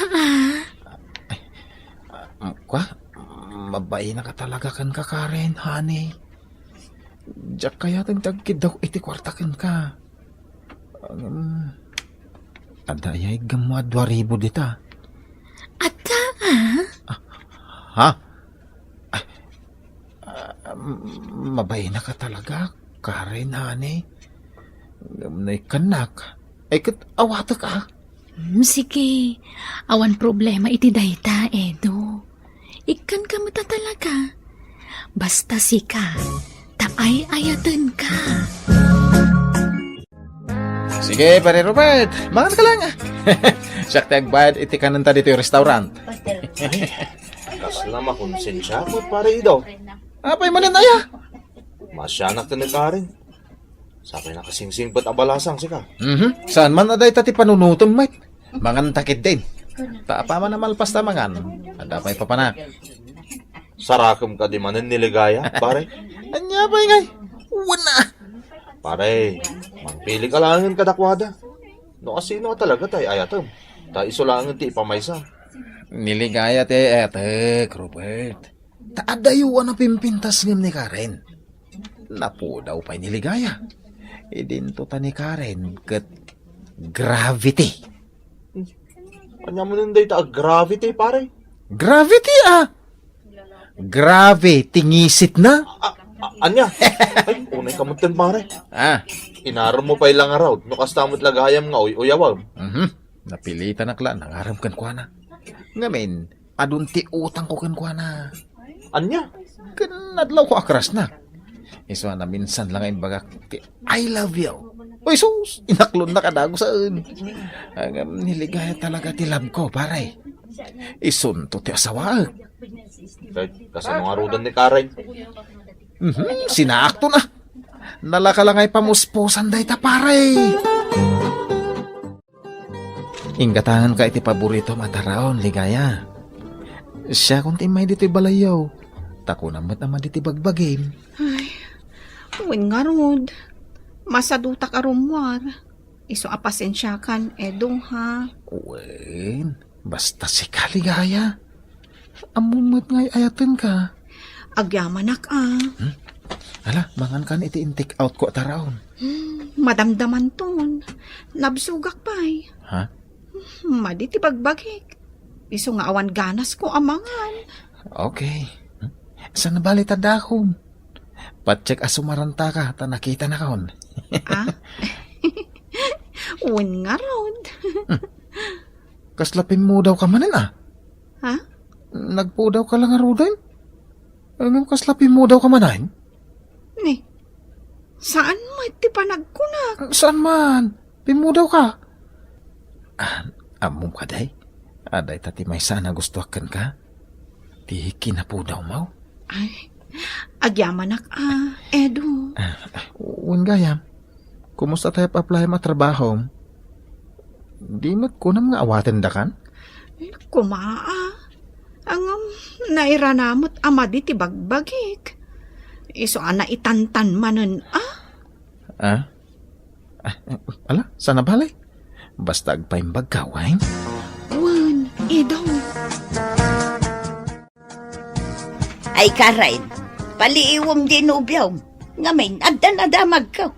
Kwa, mabainak ka talaga kan ka, Karen, honey. Diyak kaya tagkid daw iti kwartakin ka. Adayay gamwa 2,000 dita. Ata, Ha? Ay, mabay na ka talaga, Karen, honey. Gamnay kanak. Ay, kat awata ka. Sige. Awan problema iti dayta, Edo. Ikan ka mata talaga. Basta sika, taay ayatan ka. Sige, pare Robert. Makan ka lang. Siyak tagbayad iti kananta dito yung restaurant. Kasla makonsensya mo, pare Idaw. Apay manan aya. Masyanak ka na ka rin. Sapay na kasingsing ba't abalasang sika. Saan man aday tati panunutom, mate. Mangan takid din. Taapa man na malpas ta mangan. Ada pa'y papanak. Sarakam ka di manan niligaya, pare. Anya pa ingay. Wala. Pare, mangpili ka langin kadakwada. No kasino ka talaga tay ayatam. Ta isolangan ti ipamaysa. Niligaya te etek, Robert. Taadayuan na pimpintas ngam ni Karen. Napo daw pa'y niligaya. Idinto ta ni Karen ket gravity. Anya mo nun day ta gravity, pare. Gravity ah! Grave, tingisit na. Anya? Ay, unay kamutin, pare. Ah, Inaram mo pa ilang araw. No kastamot lagayam nga uyawam. napilitan akla, nangaram kan kwa na. Ngamin, adunti utang ko kan kwa na. Anya? Kanadlaw ko akras na. Iso na minsan lang ay bagak, I love you. Uy, sus, inaklon na kadago saan. Niligaya talaga ti love ko, pare. Isunto ti asawaag. Kasano nga rudan ni Karen? Sinaakto na. Nalaka lang ay pamuspusan day ta, pare. Inggatangan ka iti paborito mataraon, ligaya. Siya kung timay dito'y balayaw. Tako namat naman diti bagbagim. Uwin nga rod. Masadutak arumwar. Iso apasensyakan, Edong ha. Uwin, basta si kaligaya. Amumat nga'y ayatin ka. Agyamanak ah. Hala, mangan kan iti intake out ko taraon. Madamdaman ton. Nabsugak pa'y. Ha? Maditi pagbagik. Iso nga awan ganas ko amangan. Okay. Saan na bali tadakon? Patsek asumaranta ka, ta nakita na kaon. Ah? Uwin nga rod. Kaslapin mo daw ka manin ah. Ha? Nagpo daw ka lang arudan? Ang kaslapin mo daw ka manin? Ni, saan mo iti panagkunak? Saan man? Pimu daw ka? Amom ka day? Aday tati may sana gusto akan ka? Tihiki na po daw mo? Ay, agyamanak ah, Edo. Uwan gayam, kumusta tayo pa-apply matrabaho? Di magkunam nga awatin da kan? Kumaa. Ang nairanamot amadi ti bagbagik. Iso ana itantan manen ah. Ala, sana balay? Basta agpaimbag kawain? Wan, Edo. Ay Karen, paliiwam din ubyaw. Ngamin, adan-adamag ka.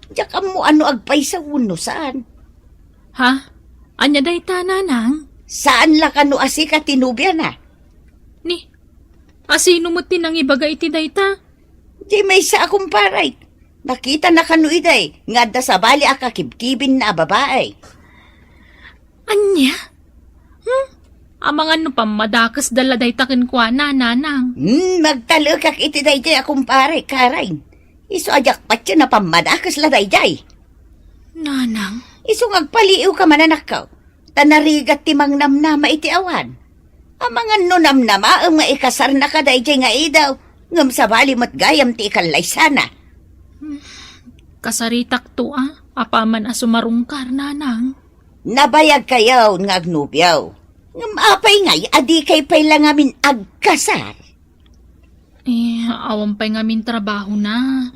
Diyak mo ano agpay sa uno saan? Ha? Anya dayta, nanang? Saan la ka no asi ka tinubya na? Ni, asino mo tinang ibaga iti dayta? Di may sa akong paray. Nakita na kanu iday, nga da sa bali akakibkibin na babae. Anya? Amangan no pamadakas dala dayta kenkwa na, nanang. Magtalukak iti dayjay akong pare, Karen. Iso ajak patyo na pamadakas la dayjay. Nanang? Iso ngagpaliw ka mananak ka. Tanarigat timang namnama iti awan. Amangan no namnama ang nga ikasar na ka dayjay nga idaw. Ngam sa bali mat gayam ti ikalay sana. Kasaritak to apaman asumarungkar, nanang. Nabayag kayaw nga agnubyaw. Ngam apay ngay, adi kay pay lang amin agkasar. Awan pa'y ngamin trabaho na.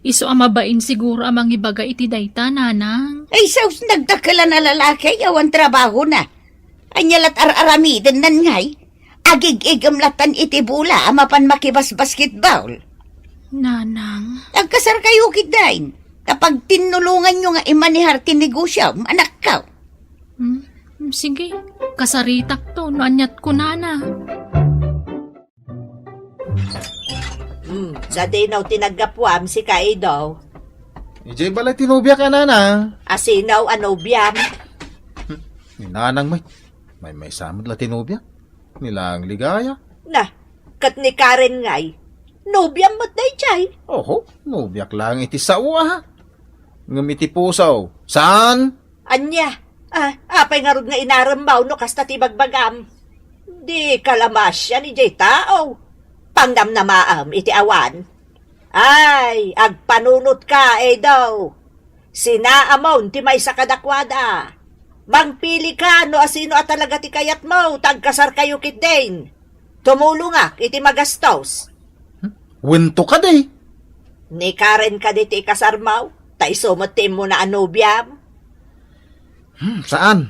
Iso amabain siguro amang ibaga iti dayta, nanang. Ay saus nagdakala na lalaki, awan trabaho na. Anyalat ar-aramiden nan ngay. Agig-igamlatan iti bula, amapan makibas basketball. Nanang, Agkasar kayo kidain. Kapag tinulungan nyo nga imanihar tinegosyo, anak ka. sige, kasaritak to, naanyat ko nana. Sa dinaw tinagapwam si Kaidaw. Ijay balay tinubya ka na. Asinaw anobyam. Ninanang may samad la tinubya. Nilang ligaya. Na, kat ni Karen ngay. Nobyam mo't day chay. Oho, nubyak lang iti sa uwa ha. Ngumiti pusaw. Saan? Anya, apay nga rod nga inarambaw no kasta tibagbagam. Di kalamas yan ijay tao. Panggam na maam iti awan. Ay, agpanunot ka daw. Sinaamon ti may sa kadakwada. Mangpili ka no asino at talaga ti kayat mo, tagkasar kayo kitdain. Tumulong iti magastos. Winto ka day. Ni Karen ka di ti kasar mo, tay sumutim mo na anobyam. Saan?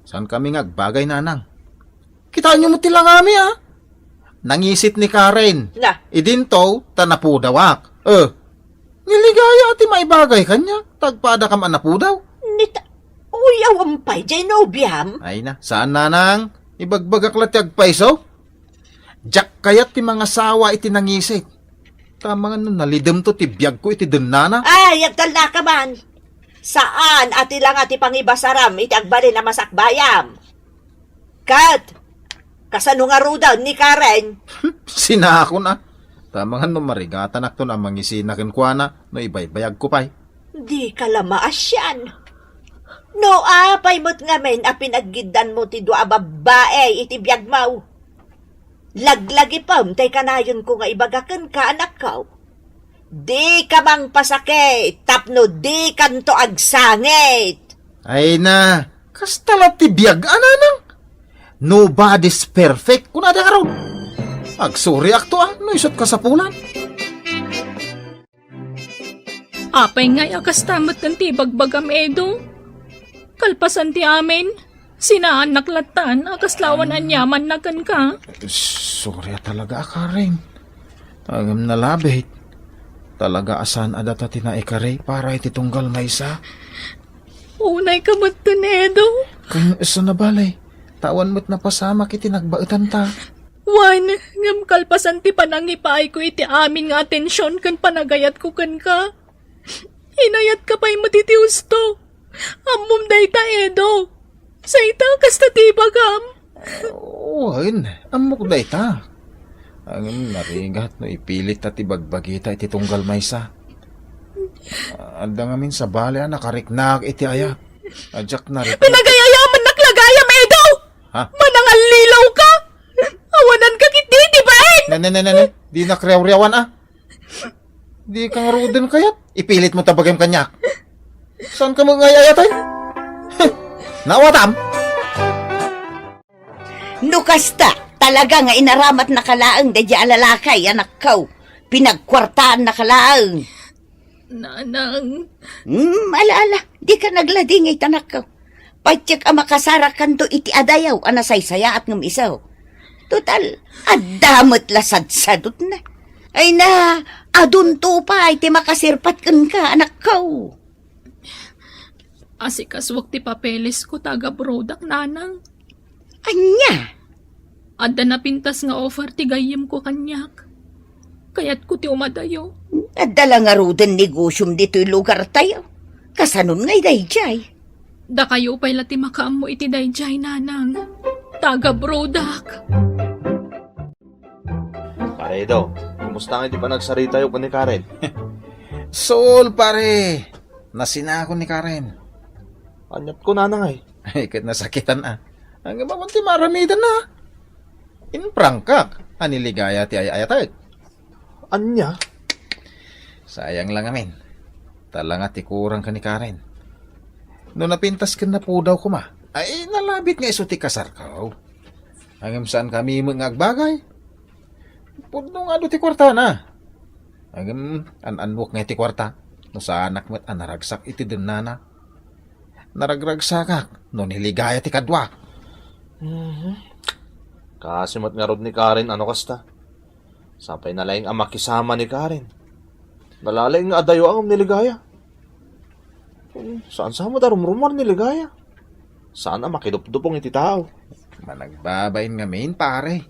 Saan kami ngagbagay nanang? Kitaan nyo mo tilang kami ha. Nangisit ni Karen. Na, Idinto, tanapudawak. Niligaya ati maibagay kanya. Tagpada kam anapudaw. nita, uyaw ampay jay nobyam. Ay na, saan nanang? Ibagbagak latiyag paiso? Jak kayat ti mga sawa iti nangisit. Tama nga nun, nalidem to ti biyag ko iti dunana. Ay, agtala ka man. Saan ati lang ati pangibasaram iti agbali na masakbayam? Kat, kasano nga rudaw ni Karen? Sinako na. Tama nga nun, marigatan akto na mangisinakin ko na, no ibaybayag ko pa'y. Di ka lamaas yan. No, apay mo't ngamen a pinaggidan mo ti dua babae iti biyag mau. Laglagi pam, tay kanayon ko nga ibagakan ka anak ka. Di ka mang pasakit, tapno di kanto agsangit. Ay na, kastalat ti biyag, ananang? Nobody's perfect, kung ada karon. Agsuri akto no isot ka sa pulan. Apay ngay akastamat ng tibagbagam edo. Kalpasan ti amin, sinaan naklatan, akaslawan anyaman na kan ka. Sorry talaga, Karen. Agam na labit. Talaga asan adata tinaikare para iti tunggal maysa. Unay ka ba't to, Edo? Kung isa na balay, tawan mo't napasama kiti nagbautan ta. Wan, ngam kalpasan ti panangipaay ko iti amin nga atensyon kan panagayat ko kan ka. Hinayat ka pa'y matitiusto. Amom day ta, Edo. Sa ita, kasta tibagam. Uwan, amok da ita. Ang narigat no ipilit at ibagbagita iti tunggal maysa. Anda ngamin sa bale nakariknak iti ayak. Adyak na rin. Pinagayayaman naklagayam, Edo! Ha? Manangal lilaw ka! Awanan ka kiti, di ba? Nene, di nakrew-rewan Di kang ruden kayat. Ipilit mo tabagam kanyak. Saan ka magayayatay? Nawatam! Nukasta, talaga nga inaramat na kalaang da di alalakay, anak ko. Pinagkwartaan na kalaang. Nanang, Alaala, di ka naglading ay tanak ko. Patyak ang makasara kanto iti adayaw, anasaysaya at ngam isaw. Total, adamot lasad-sadot na. Ay na, adunto pa, iti makasirpat kan ka, anak ko. asikaswak ti papeles ko taga brodak, nanang. Anya, Adda na pintas nga offer ti gayem ko kanyak. Kayat ko ti umadayo. adala nga ruden negosyum dito'y lugar tayo. Kasanon nga'y dayjay. Da kayo pa'y lati makaam mo iti dayjay, nanang. Taga brodak. Pare daw, kumusta nga di ba nagsarita yung ni Karen? Sol, pare! Nasinako ni Karen. Anyat ko nanang ay. Ay, kat nasakitan Ang mamunti maramidan na. Inprangkak. Aniligaya ti ayayatag. Anya? Sayang lang amin. Talanga ti kurang ka ni Karen. No napintas ka na po daw kuma. Ay, nalabit nga iso ti kasar ka. Hanggang saan kami mangagbagay. Puno nga do ti kwarta na. Hanggang ananwok nga ti kwarta. No sa anak mo't anaragsak iti dunana. Naragragsakak. No niligaya ti kadwa. Kasimot nga rod ni Karen, ano kasta? Sapay na laing ang makisama ni Karen. Nalalay nga adayo ang niligaya. Saan sa mo darumrumar niligaya? Saan ang makidupdupong iti tao? Managbabayin nga main, pare.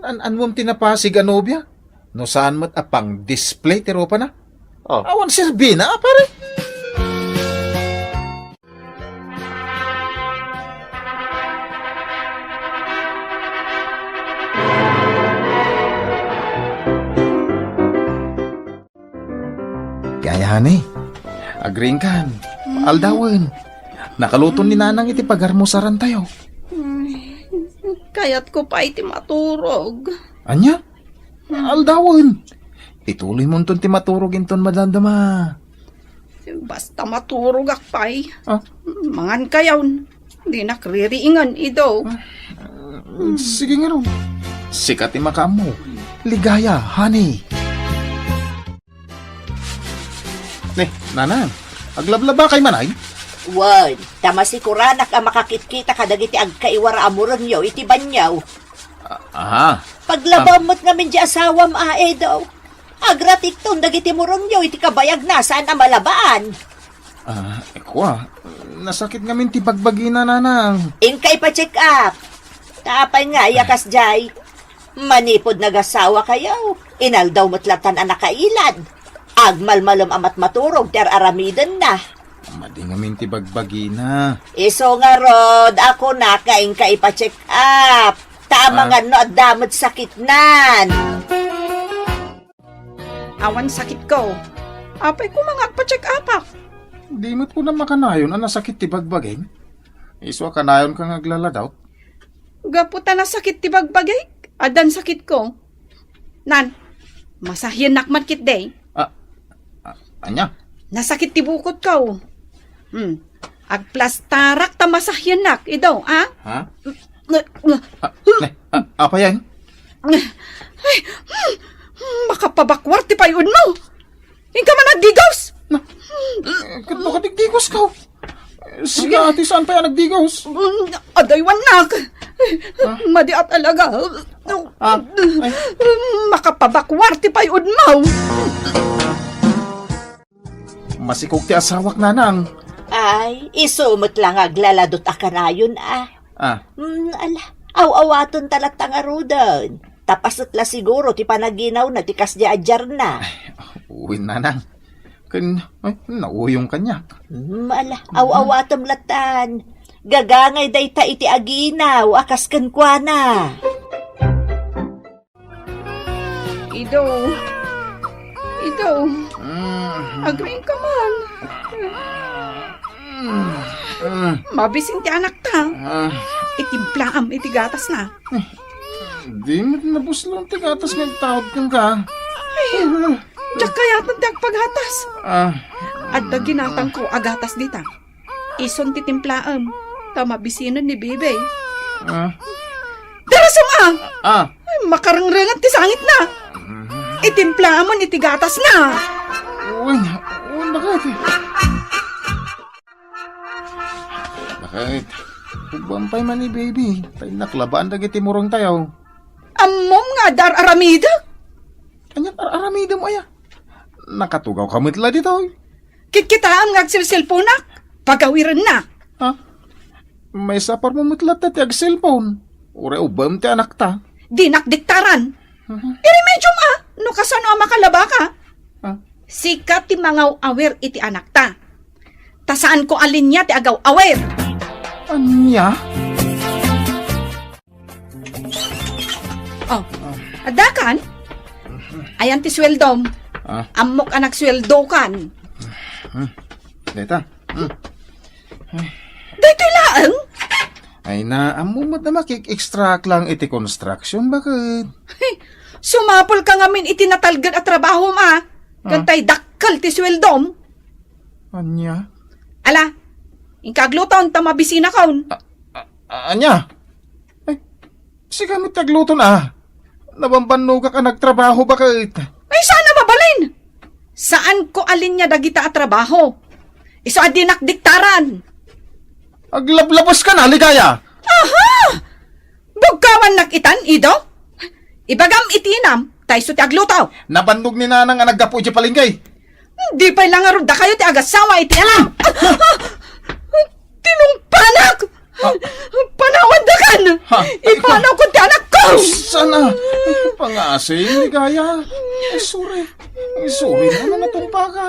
An mong tinapasig anobya? No saan mo't apang display tiro pa na? Oh, Awan silbi na, pare. Gaya ni. Agring kan. Aldawan. Nakaluto ni nanang iti pagarmusaran tayo. Kayat ko pa iti maturog. Anya? Aldawan. Ituloy mo ton ti maturog inton madandama. Basta maturog akpay. Ah? Mangan kayaw. Di nakririingan ido. Sige nga ron. Sikat ti makamo. Ligaya, honey. Nanang. Aglablaba kay manay? Wan, tamasikuranak ang makakit-kita kadagiti agkaiwara amuran yo, iti banyaw. Aha. Paglabamot ngamin di asawam ae daw. Agratik ton dagiti murong yo, iti kabayag na saan ang malabaan. Nasakit nga min ti pagbagina, nanang. Ingkay pa check up. Tapay nga, yakas jay. Manipod nagasawa kayaw. Inal daw matlatan ang nakailan. Agmalmalom amat maturog, ter aramidan na. Madi nga min ti bagbagina. Iso nga rod, ako na kaing ka ipa-check up. Tama nga no, at damot sakit nan. Awan sakit ko. Apay ko mga pa-check up. Di mo't ko na makanayon ang nasakit ti bagbagin. Iso kanayon kang aglaladaw. Gaputa na sakit ti bagbagay. Adan sakit ko. Nan, masahyan nakman kit day. Anya? Nasakit ti bukod ko. Agplastarak ta masahyan nak. Idaw, ha? Ha? Apa yan? Ay, makapabakwar ti payon mo. Ingka man nagdigos. Kat mo kadigdigos ka. Sige, ati saan pa yan nagdigos? Adaywan nak. Madi at alaga. Makapabakwar ti payon mo. Masikog ti asawak, nanang. Ay, isumot lang aglaladot akarayon ala, aw-awaton talatang arudan. Tapasot la siguro ti panaginaw na ti kasdi ajar na. Uwin, nanang. Nauyong kanya. Ala, aw-awatom latan. Gagangay day ta iti aginaw, akas kankwana. Ido. Agreeing ka man. Mabising ti anak ta. Itimplaam, itigatas na. Di mo nabuslong ti gatas ng taot kang ka. Diyak kaya tagdag paghatas. At ginatang ko agatas dita. Ison ti timplaam. Tamabisinan ni Bebe. Darasam makarangrangat ti sangit na. Itimplaamon itigatas na. Uwin, bakit? Bakit? Pagbampay man ni baby. Tay naklabaan dagiti murong tayo. Amom nga dar aramida. Kanyang aramida mo aya. Nakatugaw ka mitla dito. Kikitaan nga agsilsilponak. Pagawiran na. Ha? May sapar mo mitla ti ag cellphone. Ure ubam ti anak ta. Dinakdiktaran. Iremedyo no kasano ang makalaba ka? Sikat ti mangaw awer iti anak ta. Tasaan ko alin niya ti agaw awer. Anya? Adakan? Ayan ti sweldom. Amok anak sweldo kan. Deta. Dito laang? Ay na, amumot na makik-extract lang iti construction. Bakit? Sumapol ka ngamin iti natalgad at trabaho ma. Kantay dakkal ti sweldom. Anya? Ala, ingkagluton ta mabisina kaun. Anya? Ay, sige mo tagluto na. Nabambanno ka nagtrabaho, bakit? Ay, sana mabalin? Saan ko alin niya dagita at trabaho? Iso adinak diktaran. Aglablabos ka na, ligaya! Aha! Bugkawan nakitan, Ido? Ibagam itinam, tayo so ti agluto. Nabandog ni nanang nga naggapo iti palinggay. Di pa lang arod da kayo ti agasawa iti alam. Tinungpanak! Panawan da kan! Ha? Ipanaw ko ti anak ko! Sana! Pangasin, ligaya. Sorry. Sorry na natumpa ka.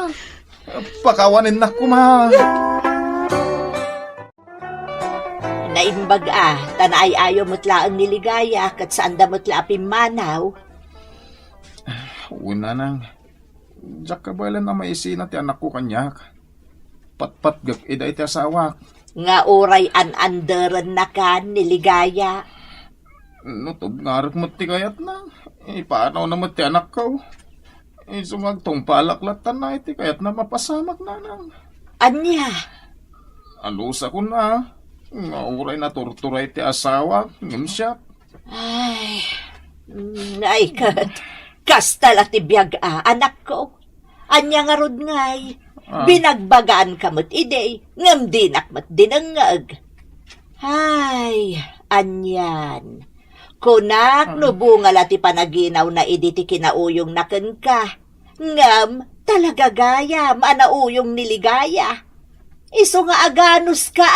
Pakawanin na kuma. Naimbag tanay ayo mutla ang niligaya kat saan da mutla pimanaw. Una nang. Diyak ka ba na maisina ti anak ko kanyak? Patpat gag ida iti asawak. Nga oray an-anderan na kan niligaya. Nutob nga rin mo ti kayat na. Paano naman ti anak ko? Sumagtong palaklatan na iti kayat na mapasamak na nang. Anya? Alusa ko na. Nga oray na torturay ti asawa. Ngam siya. Ay kat. Kastala ti biyag anak ko. Anya nga rod ngay. Binagbagaan kamot ide. Ngam dinak mat dinangag. Ay, anyan. Kunak no bungal ti panaginaw na idi ti kinauyong naken ka. Ngam, talaga gayam, anauyong niligaya. Iso nga aganos ka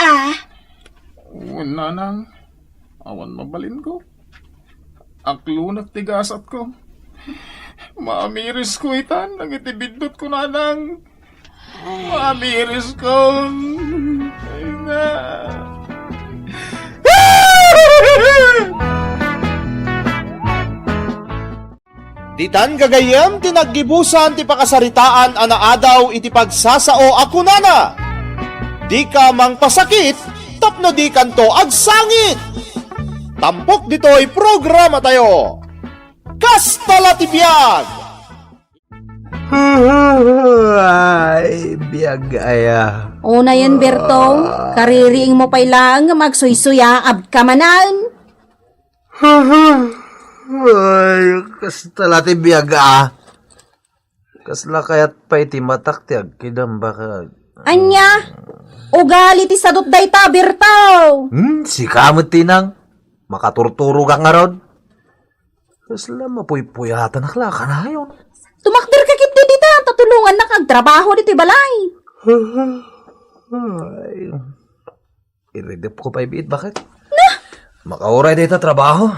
Una nang. Awan mabalin ko. Aklunak tigasat ko. Maamiris ko itan. Nangitibindot ko na nang. Maamiris ko. Ay na. Ditan gagayem tinaggibusan ti pakasaritaan adaw iti pagsasao ako nana. Di ka mang pasakit, tapno di kanto agsangit. Tampok dito'y programa tayo. Kastala ti biag! Ay, biyag aya. Una yan, Berto. Kaririing mo pa'y lang magsuy-suya ab kamanan. Ay, kastala ti biyag Kasla kayat pa iti matak ti agkidam baka. Anya, ugali ti sadot day ta, Berto. Si kamot tinang. Makaturturo ka nga ron. Kasla mapuy-puyatan akla ka na yun. Tumakdir ka kit dita, tatulungan na kagtrabaho dito balay. Ay, iridip ko pa ibiit, bakit? Makauray dito trabaho.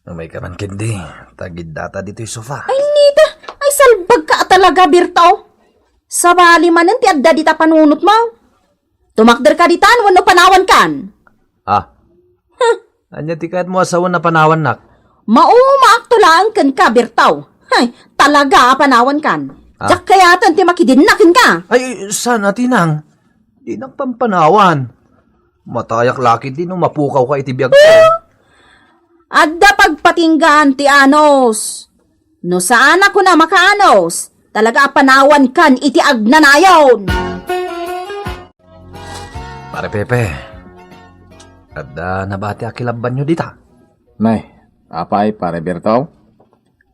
May kaman kindi, tagid data dito yung sofa. Ay, nita, ay salbag ka talaga, Berto. Sa bali manan ti adda dita panunot mo. Tumakdir ka dita, wano panawan kan. Anya ti kahit mo asawan na panawan nak. Maumaaktulaan kan ka, Bertaw. Ay, talaga panawan kan. Diyak kayatan ti makidinakin ka. Ay, sana tinang. Di nang pampanawan. Matayak laki din nung mapukaw ka itibiyag ko. Adda pagpatinggaan ti Anos. No saan ako na makaanos, talaga panawan kan iti agnanayon. Pare Pepe, adda nabati akilaban nyo dita. Nay, apay pare Bertaw.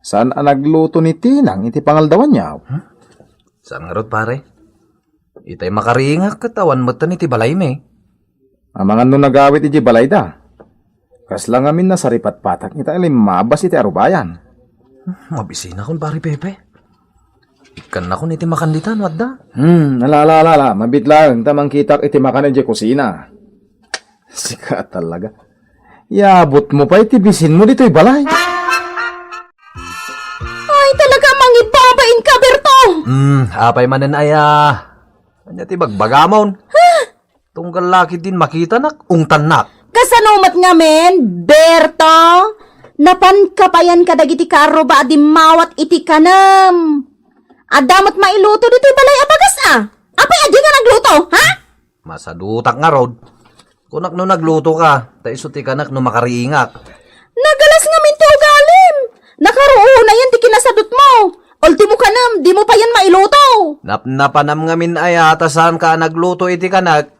Saan ang nagluto ni Tinang iti pangaldawan niya? Saan nga rod pare? Itay makaringak katawan mo tan iti balay me. Ang mga nung nagawit iti balay da. Kaslang amin na saripat patak ita mabas iti arubayan. Mabisina kon pare Pepe. Ikan na kon iti makanditan wadda. Nalalala, mabitlang tamang kitak iti makanan iti kusina. Sika talaga. Yabot mo pa iti bisin mo dito'y balay. Ay, talaga mangibabain ka, Berto. Apay manen aya. Anya ti bagbagamon. Tunggal laki din makita nak, ungtan nak. Kasanumat nga men, Berto. Napankapayan ka dagiti karo ba adi mawat iti kanam. Adamot mailuto dito'y balay abagas Apay adi nga nagluto, ha? Masadutak nga rod. Kunak no nagluto ka, taiso ti kanak no makariingak. Nagalas nga minti ugalim. Nakaroon na yan ti kinasadot mo. Ultimo kanam, di mo pa yan mailuto. Napnapanam nga min ay atasan ka nagluto iti kanak.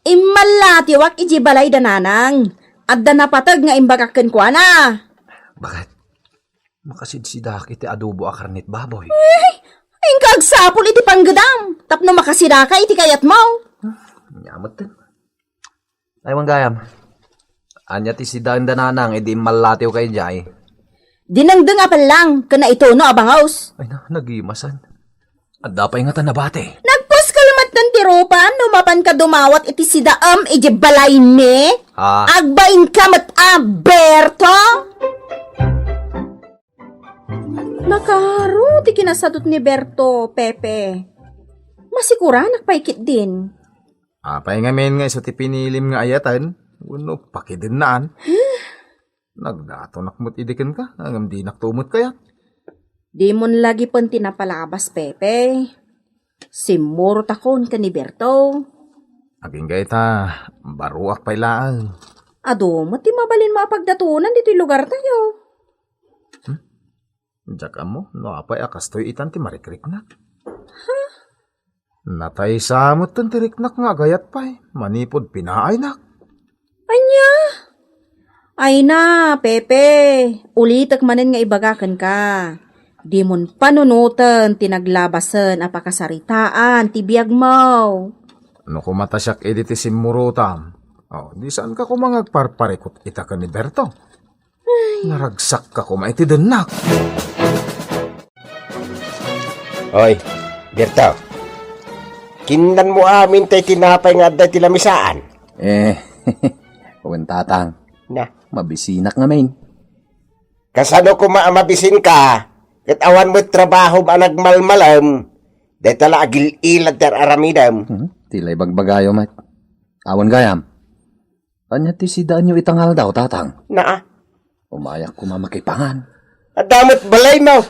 Imalatiwak iji balay dananang. Adda napatag nga imbagaken ko na. Bakit? Makasidsidak iti adobo a karnit baboy. Ang kagsapol iti panggedam. Tapno makasira ka iti kayat mo. Nyamot din. Ay, gayam. Anya ti si dandananang, edi malatiw kay Jay. Dinangdang apal lang, kana ito no abangaws. Ay na, nagimasan. At dapay nga tanabate. Nagpos kalamat ng tirupan, numapan ka dumawat iti si daam, iji balay ni. Ah, Agbain ka mat Berto? Makaro, ti kinasadot ni Berto, Pepe. Masikura, nakpaikit din. Apay nga men nga iso ti pinilim nga ayatan. Uno, pakidinaan. Nagdato nakmut idikin ka, hanggang di naktumot kaya. Di mon lagi pon tinapalabas, Pepe. Simuro takon ka ni Berto. Aging gay ta, baruak pay laang. Ado, mati mabalin mapagdatunan dito'y lugar tayo. Diyak mo, no apay akastoy itan ti marikrik na. Natay samot ton ti riknak nga gayat pay, manipod pinaay nak. Anya? Ay na, Pepe. Ulitak manen nga ibagakan ka. Di mon panunutan, tinaglabasan, apakasaritaan, tibiyag mo. No kumatasyak editi simurutam. Oh, di saan ka kumangagparparikot ita ka ni Berto? Naragsak ka kumaiti denak. Hoy, Berto. Kindan mo amin tay tinapay nga adda ti lamisaan. Uwan tatang, Na, mabisinak nga main. kasano ko maamabisin ka, kat awan mo trabaho ba nagmalmalam, day tala agil ilad ter aramidam. Tilay bagbagayo mat. Awan gayam. Anya ti si danyo itangal daw tatang. Na, Umayak ko mamakipangan. adamot balay mo.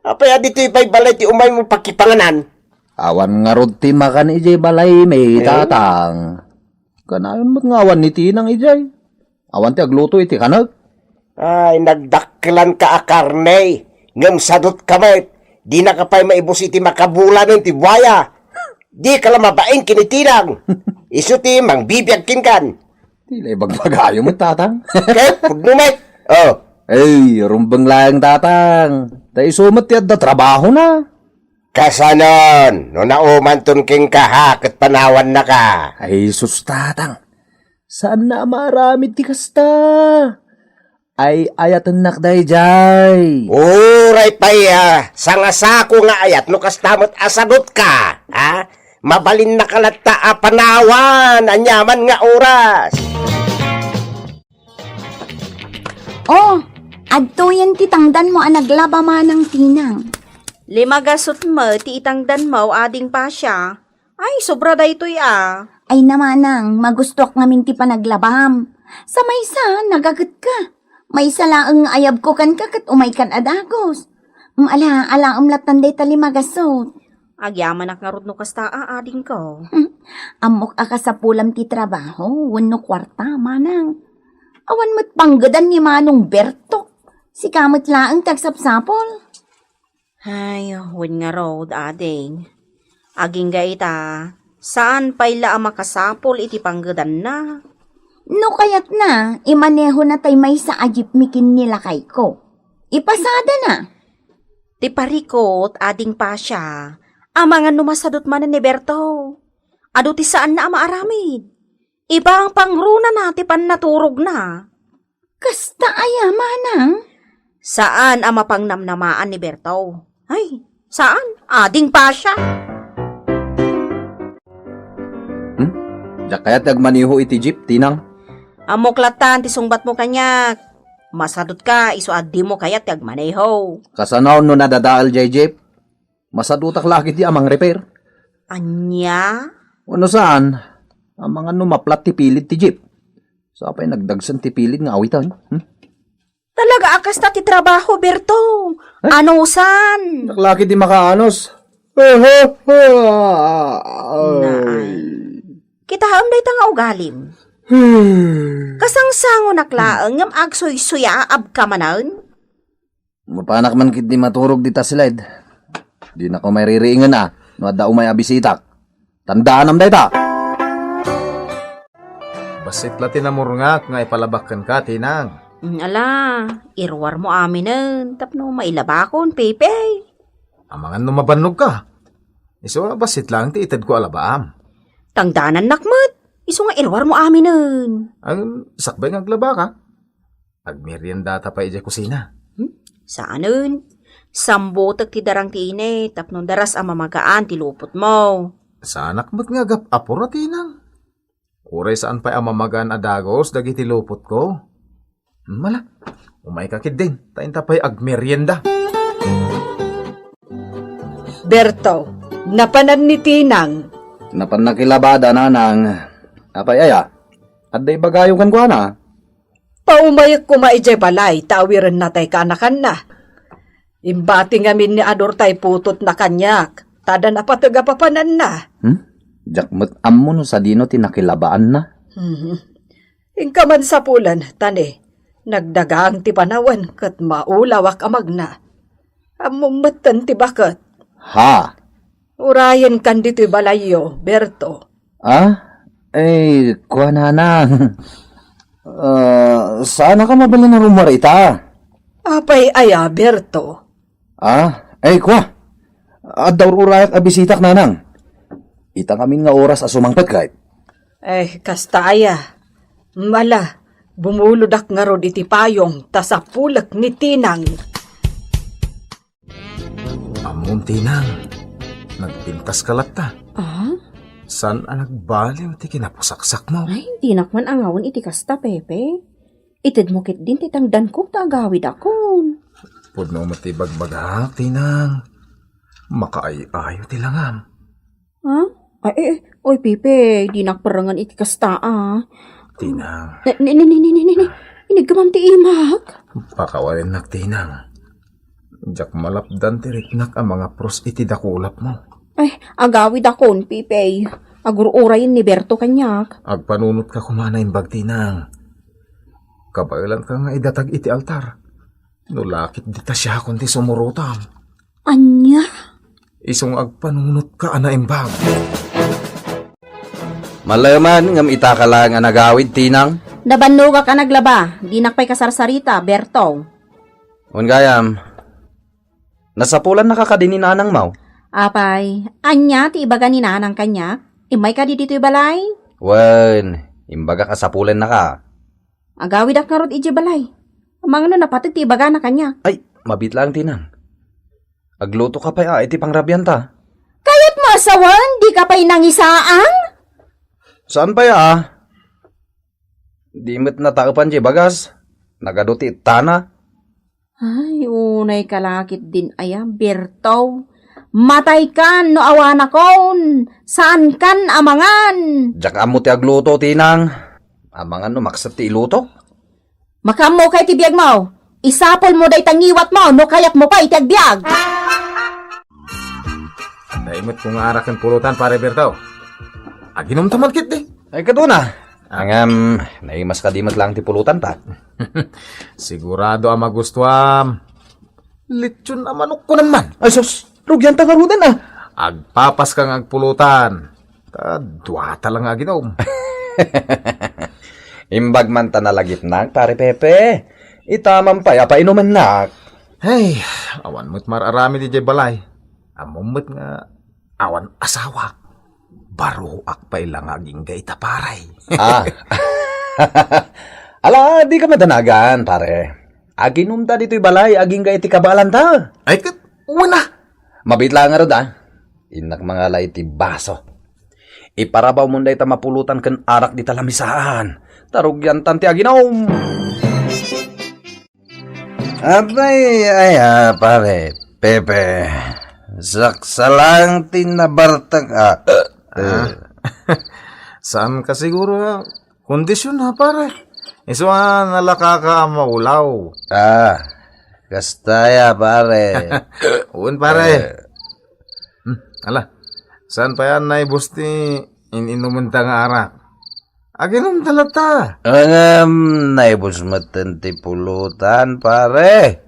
Apay adito ipay balay ti umay mo pakipanganan. Awan nga rod ti makan ijay balay may tatang. Kanayon mo't nga awan ni tinang ijay. Awan ti agluto iti kanag. Ay, nagdaklan ka akarnay. Ngam sadot kamay. Di na kapay maibus iti makabulanan ti buaya. Di ka lang mabain kinitinang. Isu ti mang bibiyag kinkan. Tilay bagbagayo mo tatang. Kaya, pagdumay. Oh, Ay, rumbang lang tatang. Tay sumat ti adda trabaho na. kasanon. No nauman ton king kahakot panawan na ka. Ay, sus tatang. Saan na maramid ti kasta? Ay, ayatan nakday jay. Uray paya. Sangasako nga ayat no kastamot asagot ka. Ha? Mabalin na kalata a panawan. Anyaman nga oras. Oh, adto yan titangdan mo ang naglaba manang tinang. 5 gasot mo, ti itangdan mo, ading pa siya. Ay, sobra da ito'y Ay namanang, magustok ngamin ti panaglabam. Sa maysa, nagagat ka. May salaang ayab ko kan kakat umay kan adagos. Ala umlatan day tali magasot. Agyaman ak nga rod no kasta ading ko. Amok aka sa pulam ti trabaho, wano kwarta manang. Awan mo't panggadan ni Manong Berto. Si kamot laang tagsapsapol. Ay, win nga road, ading. Aging gaita, saan pa'y ang makasapol iti panggadan na? No kayat na, imaneho na tay may sa ajip mikin nila kay ko. Ipasada na. Ti parikot, ading pa siya. Ang mga numasadot man ni Berto. Ado ti saan na maaramid. Iba ang pangruna na, ti pan naturog na. Kasta aya manang. Saan ang mapangnamnamaan ni Berto? Ay, saan? Ading pa siya. Diyak kaya't nagmaniho iti jeep, tinang. Amoklatan, ti sungbat mo kanyak. Masadot ka, iso adi mo kaya ti agmaneho. Kasanaw no nadadaal jay jeep. Masadutak laki di amang repair. Anya? Ano saan? Ang mga numaplat ti pilid ti jeep. Sapay nagdagsan ti pilid nga awitan. Talaga akas na ti trabaho, Berto. Ano san? Naklaki di makaanos. Kita hamday ta nga ugalim. Kasangsango naklaang ngam agsoy-suya abkamanan. Mapanak man kit di maturog di tasilid. Di na ko may ririingan na. No adda umay abisitak. Tandaan am dayta. Basit latin na murngak nga ipalabakan ka, tinang. Ala, irwar mo aminen. Tapno mailabakon, Pepe. Amangan numabanog ka. Iso basit lang ti itad ko alabaam. Tangdanan nakmat. Iso nga ilwar mo aminin. Ang sakbay nga glaba ka. Agmerienda ta pa ija kusina. Saanin? Sambotek ti darang ti ine, tapno daras ang mamagaan ti lupot mo. Sa anak mo't nga apor na tinang. Uray saan pa ang mamagaan adagos dagiti lupot ko. Mala, umay kakid din. Tain tapay agmerienda. Berto, napanan ni Tinang. Napan nakilabada nanang. Apay aya. Adday bagayo kan ko na. Paumayak ko maijay balay, tawiran natay kanakan na. Imbati ngamin ni Ador tay putot na kanyak. Tada na patagapapanan na. Jakmet ammo no sa dino tinakilabaan na. Ingkaman sa pulan, tani. Nagdagang ti panawan kat maulawak amag na. Amumatan ti bakat. Ha? Urayan kan dito'y balayo, Berto. Kuha nanang. Sana ka mabali na rumarita? Apay aya, Berto. Kuha. Daw urayak abisitak nanang. Ita kami nga oras asumangpat kahit. Kasta aya. Mala, bumuludak nga rod iti payong, tasapulak ni Tinang. Amon tinang. Nagpintas ka latta. San ang nagbaliw ti kinapusaksak mo? Ay, di nakman angawan iti kasta, Pepe. Itid mo kit din titangdan ko tagawid akon. Pudno mo ti bagbagak, tinang. Makaay-ayo ti langam. Oy, Pepe, di nakparangan iti kasta, Tinang, Inigkamam ti imak. pakawalin nak tinang. Jak malapdan ti riknak ang mga pros iti dakulap mo. Ay, agawid akon, Pepe. Agururayin ni Berto kanyak. Agpanunot ka kumana imbag tinang. Kabailan ka nga idatag iti altar. Nulakit dita siya kundi sumurutam. Anya? Isong agpanunot ka ana imbag. Malayo man ngam ita ka lang nga nagawid tinang. Nabannuga ka naglaba. Di nakpay kasarsarita, Berto. Gayam. Nasapulan nakakadini nanang mau. Apay, anya ti ibaga ni nanang kanyak? Imay ka di dito'y balay? Wen, imbaga kasapulan na ka. Agawid ak nga rod iti balay. Amang napatid ti ibaga na kanya. Ay, mabit lang tinang. Agluto ka pa iti pangrabyan ta. Kayat mo asawan, di ka pa'y nangisaang? Saan pa Di mo't nataupan di bagas. Nagaduti tana. Ay, unay kalakit din ayam, Berto. Matay kan no awan akon. Saan kan amangan? Jak amo ti agluto tinang. Amangan no maksat ti iluto. Makamo kay ti biyag mo. Isapol mo day tangiwat mo no kayat mo pa iti agbyag. Naimot kung arak ng pulutan pare Berto. Aginom taman kit di. Ay kaduna. Angam, naimas ka di lang ti pulutan pa. Sigurado ang magustuam. Lechon na manok ko naman. Ay sus, rugyan ta ngarudan Agpapas kang agpulutan. Duwata lang aginom. Imbag man ta nalagip nak, pare Pepe. Itamam pa, painuman nak. Hey, awan mo't mararami di jay balay. Amumot nga awan asawa. Baruak pa ilang aging gaita paray. Ala, di ka madanagan, pare. Aginom ta dito'y balay, aging gaiti kabalan ta. Ay, una. Mabit lang nga rod, Inak mga laiti baso. Iparabaw mo day ta mapulutan kan arak di talamisaan. Tarugyan tanti aginom. Abay, pare, Pepe. Saksalang tinabartag Saan ka siguro kondisyon ha pare? Isuan nalaka ka maulaw. Kastaya, pare. Uwan pare. Ala, saan pa yan naibos ni ininuman ta nga arak? Aginom talata. Naibos matanti pulutan, pare.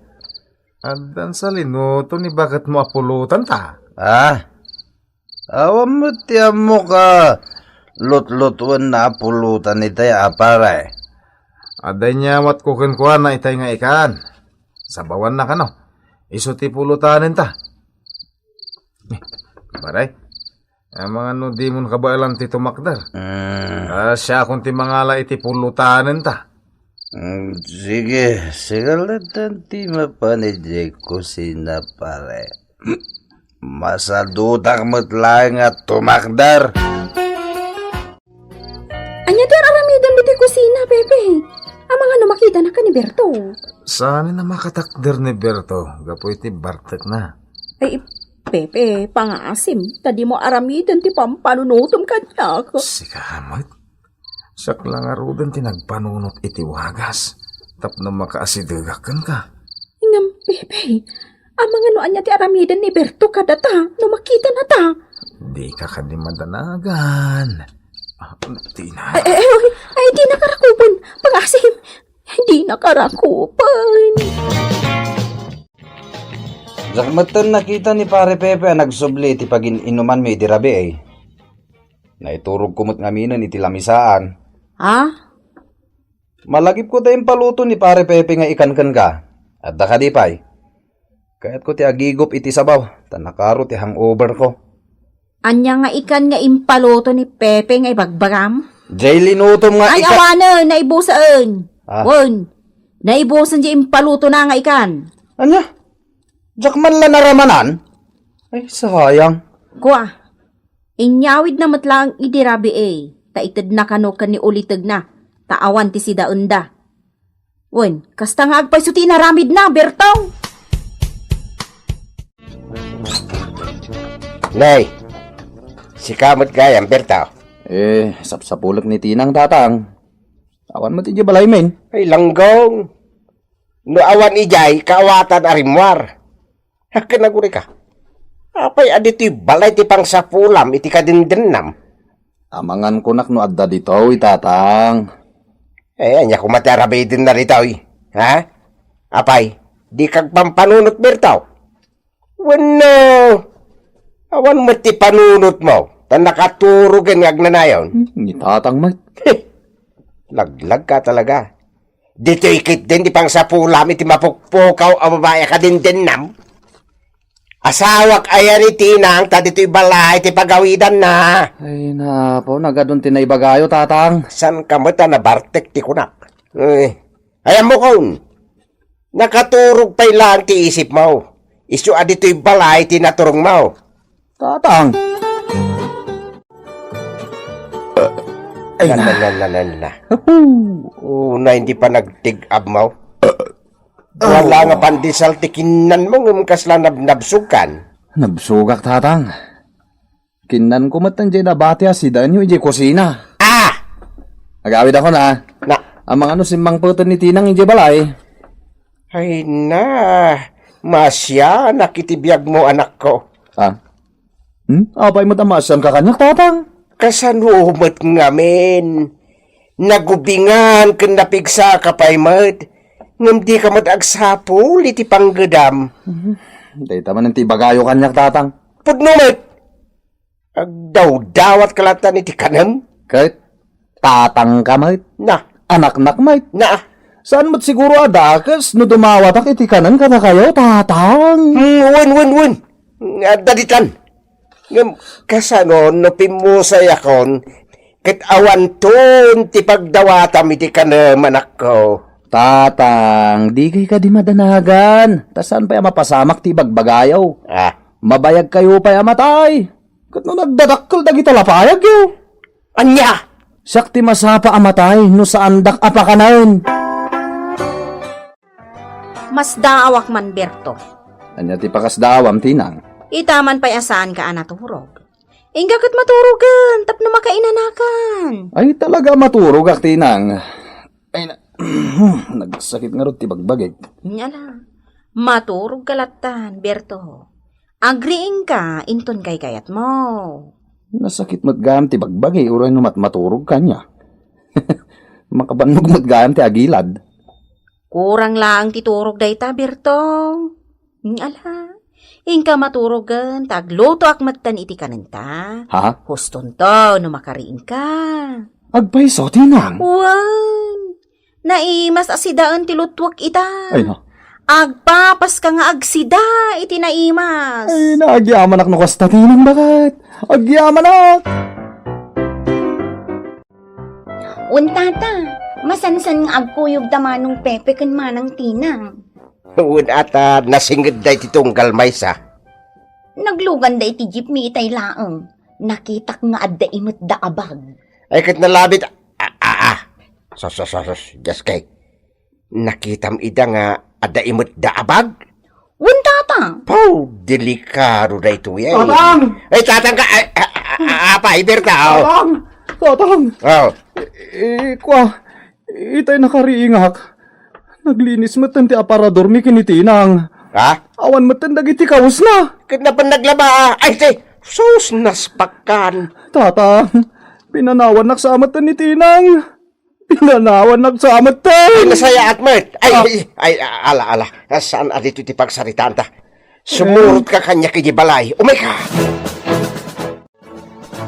Adan sa linuto ni bakit mo apulutan ta? Awam mo tiyan mo ka. Lut-lutuan na pulutan itay, pare. Aday niya wat kukunkuha na itay nga ikan. Sabawan na ka no. Iso ti pulutanin ta. Pare, Ang mga no di mo kabailan ti tumakdar. Siya kung ti mangala iti pulutanan ta. Sige, sigalatan ti mapanidye kusina pare. Masadudak mo't lang at tumakdar. Anya ti aramidan di ti kusina, Pepe. Ang mga makita na ka ni Berto. Saan na makatakder ni Berto? Gapo iti bartek na. Ay, Pepe, pangasim. Tadi mo aramidan ti pampanunutom ka niya ako. Sikamat. Saklang arudan ti nagpanunot iti wagas. Tapno makaasidegakan ka. Ingam, Pepe. Ang mga noan niya ti aramidan ni Berto kadata. No makita na ta. Di ka kadimadanagan. Di na. Ay, di nakarakupan. Pangasim. Di nakarakupan. Zakmatan nakita ni pare Pepe ang nagsubli ti pag-inuman may dirabi eh. Naiturog kumot ngaminan iti lamisaan. Ha? Malagip ko tayong paluto ni pare Pepe nga ikan-kan ka. At dakadipay. Kaya't ko ti agigop iti sabaw. Tanakaro ti hangover ko. Anya nga ikan nga impaloto ni Pepe nga ibagbagam? Jay linutom nga Ay, awanan, naibusaan. Ah. Won, naibusan di impaluto na nga ikan. Anya? Jakman la naramanan? Ay, sayang. Kuha, inyawid na matlang idirabi taitid na kano ni ulitag na, taawan ti si daunda. Won, kasta nga agpaysuti na ramid na, Bertong. Nay, si kamot gayang Berto. Sapsapulak ni Tinang tatang. Awan mo ti balay men. Ay langgong. No awan ijay, kaawatan arimwar. Hakin na guri ka. Apay aditi balay ti pang sapulam, iti kadindenam. Amangan ko nak no adda dito, itatang. Anya kumatarabay din na rito, ha? Apay, di kag pampanunot Berto. Wano, awan mo ti panunot mo, tan nakaturugan ng agnanayon. Itatang mat. Laglag ka talaga. Dito ikit din di pang sapulam, iti mapukpukaw ang babae kadindenam. Asawak ayan ni Tinang, ta dito'y balay, ti pagawidan na. Ay napo, nagadun tinaybagayo tatang. San ka mo ta na bartek ti kunak? Ayan mo kon. Nakaturog pa lang ti isip mo. Isu dito'y balay, tinaturong mo. Tatang. Ay na. Na hindi pa nagtig-ab mo. Wala nga pandisal tikinan mo ng kasla nabsukan. Nabsugak tatang. Kinan ko matan dyan nabati si Danyo iji kusina. Agawid ako na. Ang mga simbang puto ni Tinang iji balay. Ay na, masya, nakitibiyag mo anak ko. Apay mo tamasan ka kanyak tatang. Kasanumot ngamin. Nagubingan kung napigsa ka pa'y mat. Ngam di ka mag-agsapul, iti panggadam. Day taman ng tibagayo kanyak tatang. Pudnumat! Agdaw-dawat kalatan iti kanam. Kahit tatang ka mat. Na. Anak-nak mat. Na. Saan mo't siguro adakas no dumawatak iti kanan ka na kayo tatang. Wan. Daditan. Ngam kasano no pimusay akon. Kat awan ton ti pagdawatam iti kanam anak ko. Tatang, di kay ka di madanagan. Tasan pa mapasamak ti bagbagayaw. Mabayag kayo pa amatay. Kat no nagdadakkel dagi talapayag yo. Anya? Sakti masapa amatay no sa andak apakanan. Mas daawak man, Berto. Anya ti pakasdawam Tinang. Itaman pa'y asaan ka anaturog. Inggakat maturugan, tapno makainanakan. Ay talaga maturog ak Tinang. Ay na. Nagsakit nga rin ti bagbagay. Nyala, maturog kalatan, Berto. Agriing ka, inton kay kayat mo. Nasakit matgam ti bagbagay, uray no maturog kanya. Makabanog matgam ti agilad. Kurang lang titurog dayta, Berto. Nyala, ingka maturogan, tagluto akmatan iti kanenta. Ha? Huston to, no makariing ka. Agpaiso, Tinang. Wan, naimas asidaan ti lutwak ita. Ay no. Agpapas ka nga agsida, iti naimas. Ay naagyaman ak no kasta Tinang bakat. Agyaman na! Untata, masansan nga agkuyog da manong Pepe kan manang Tinang. Uwan ata nasingid day titunggal maysa. Naglugan da iti jeep mi itay laeng. Nakitak nga adda imot da abag. Ay kat nalabit. Sos. Just kay. Nakitam ida nga ada imot da abag. Untata! Pau, delikado da ito yan. Tatang! Ay, tatang ka. Apa, Iberta. Oh. Tatang! Oh. Itay nakariingak. Naglinis mo ti aparador mi kinitinang. Ha? Awan mo dagiti kaus na. Kat na pa naglaba. Ay, say. Sus, naspakan. Tatang, pinanawan naksamat ni Tinang. Pinanawan naksamat Ay, tayo. nasaya at mert. Ay, ala. Saan adito ti pagsaritaan ta? Sumurot ka kanya kay balay. Umay ka.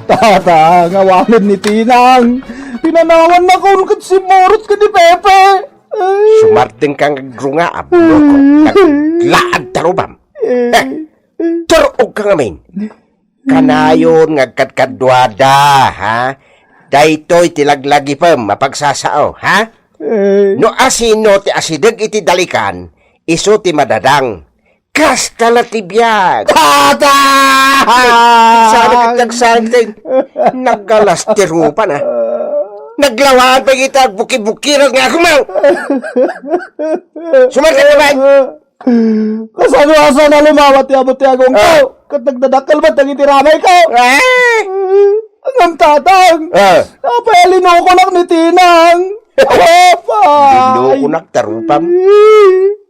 Tatang, awanan ni Tinang. Pinanawan na kung si Morot ka ni Pepe. Sumarting kang grunga ablo ko. Naglaad tarubam. Turog ka ngamin. Kanayon ngagkadkadwada, ha? Daytoy tilaglagi pa mapagsasao, ha? No asino ti asideg iti dalikan, iso ti madadang. Kasta latibiyag. Tata! Sana kitagsanting. Naggalas ti rupa na. Naglawaan pa kita buki-bukirag nga kumaw. Sumartin naman. Kasano-asa na lumawat yabot yagong ko. Kat nagdadakal ba't ang itiramay ko? Ang tatang. Napayalino ko lang ni Tinang. Lukunak tarupam.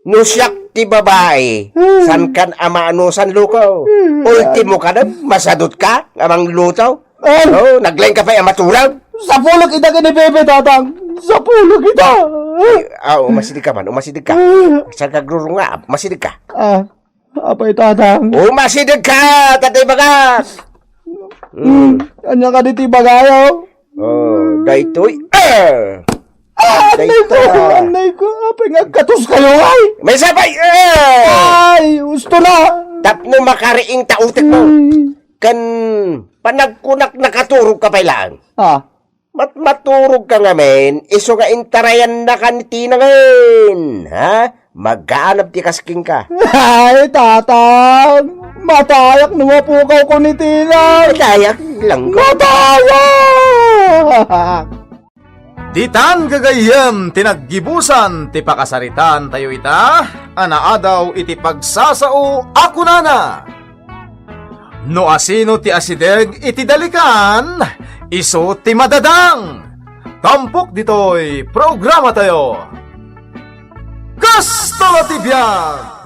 Nusyak ti babae. San kan amaano san lukaw. Ultimo ka na, masadot ka, amang lutaw. Oh, naglain ka pa yung matulaw. Sa pulo kita ka ni Pepe, tatang. Sa pulo kita. Umasidig ka man, umasidig ka. Sa kagrurunga, umasidig ka. Apay tatang. Umasidig ka, tatay bagat. Anya ka diti bagayo. Daytoy. Anay ko, apay nga katos kayo ay. May sabay. Ay, gusto na. Tapno makariing tautik mo. Kan panagkunak nakaturog ka pailaan. Maturog ka nga men, iso nga intarayan na ka ni Tina ngayon. Ha? Maghanap ti kasking ka. Ay, tatang. Matayak na mapukaw ko ni Tina. Matayak lang ko. Matayak! Ditan gagayem tinaggibusan ti pakasaritan tayo ita, anaadaw iti pagsasao ako nana. No asino ti asideg iti dalikan, iso ti madadang. Tampok ditoy programa tayo. Kasta ti biyak!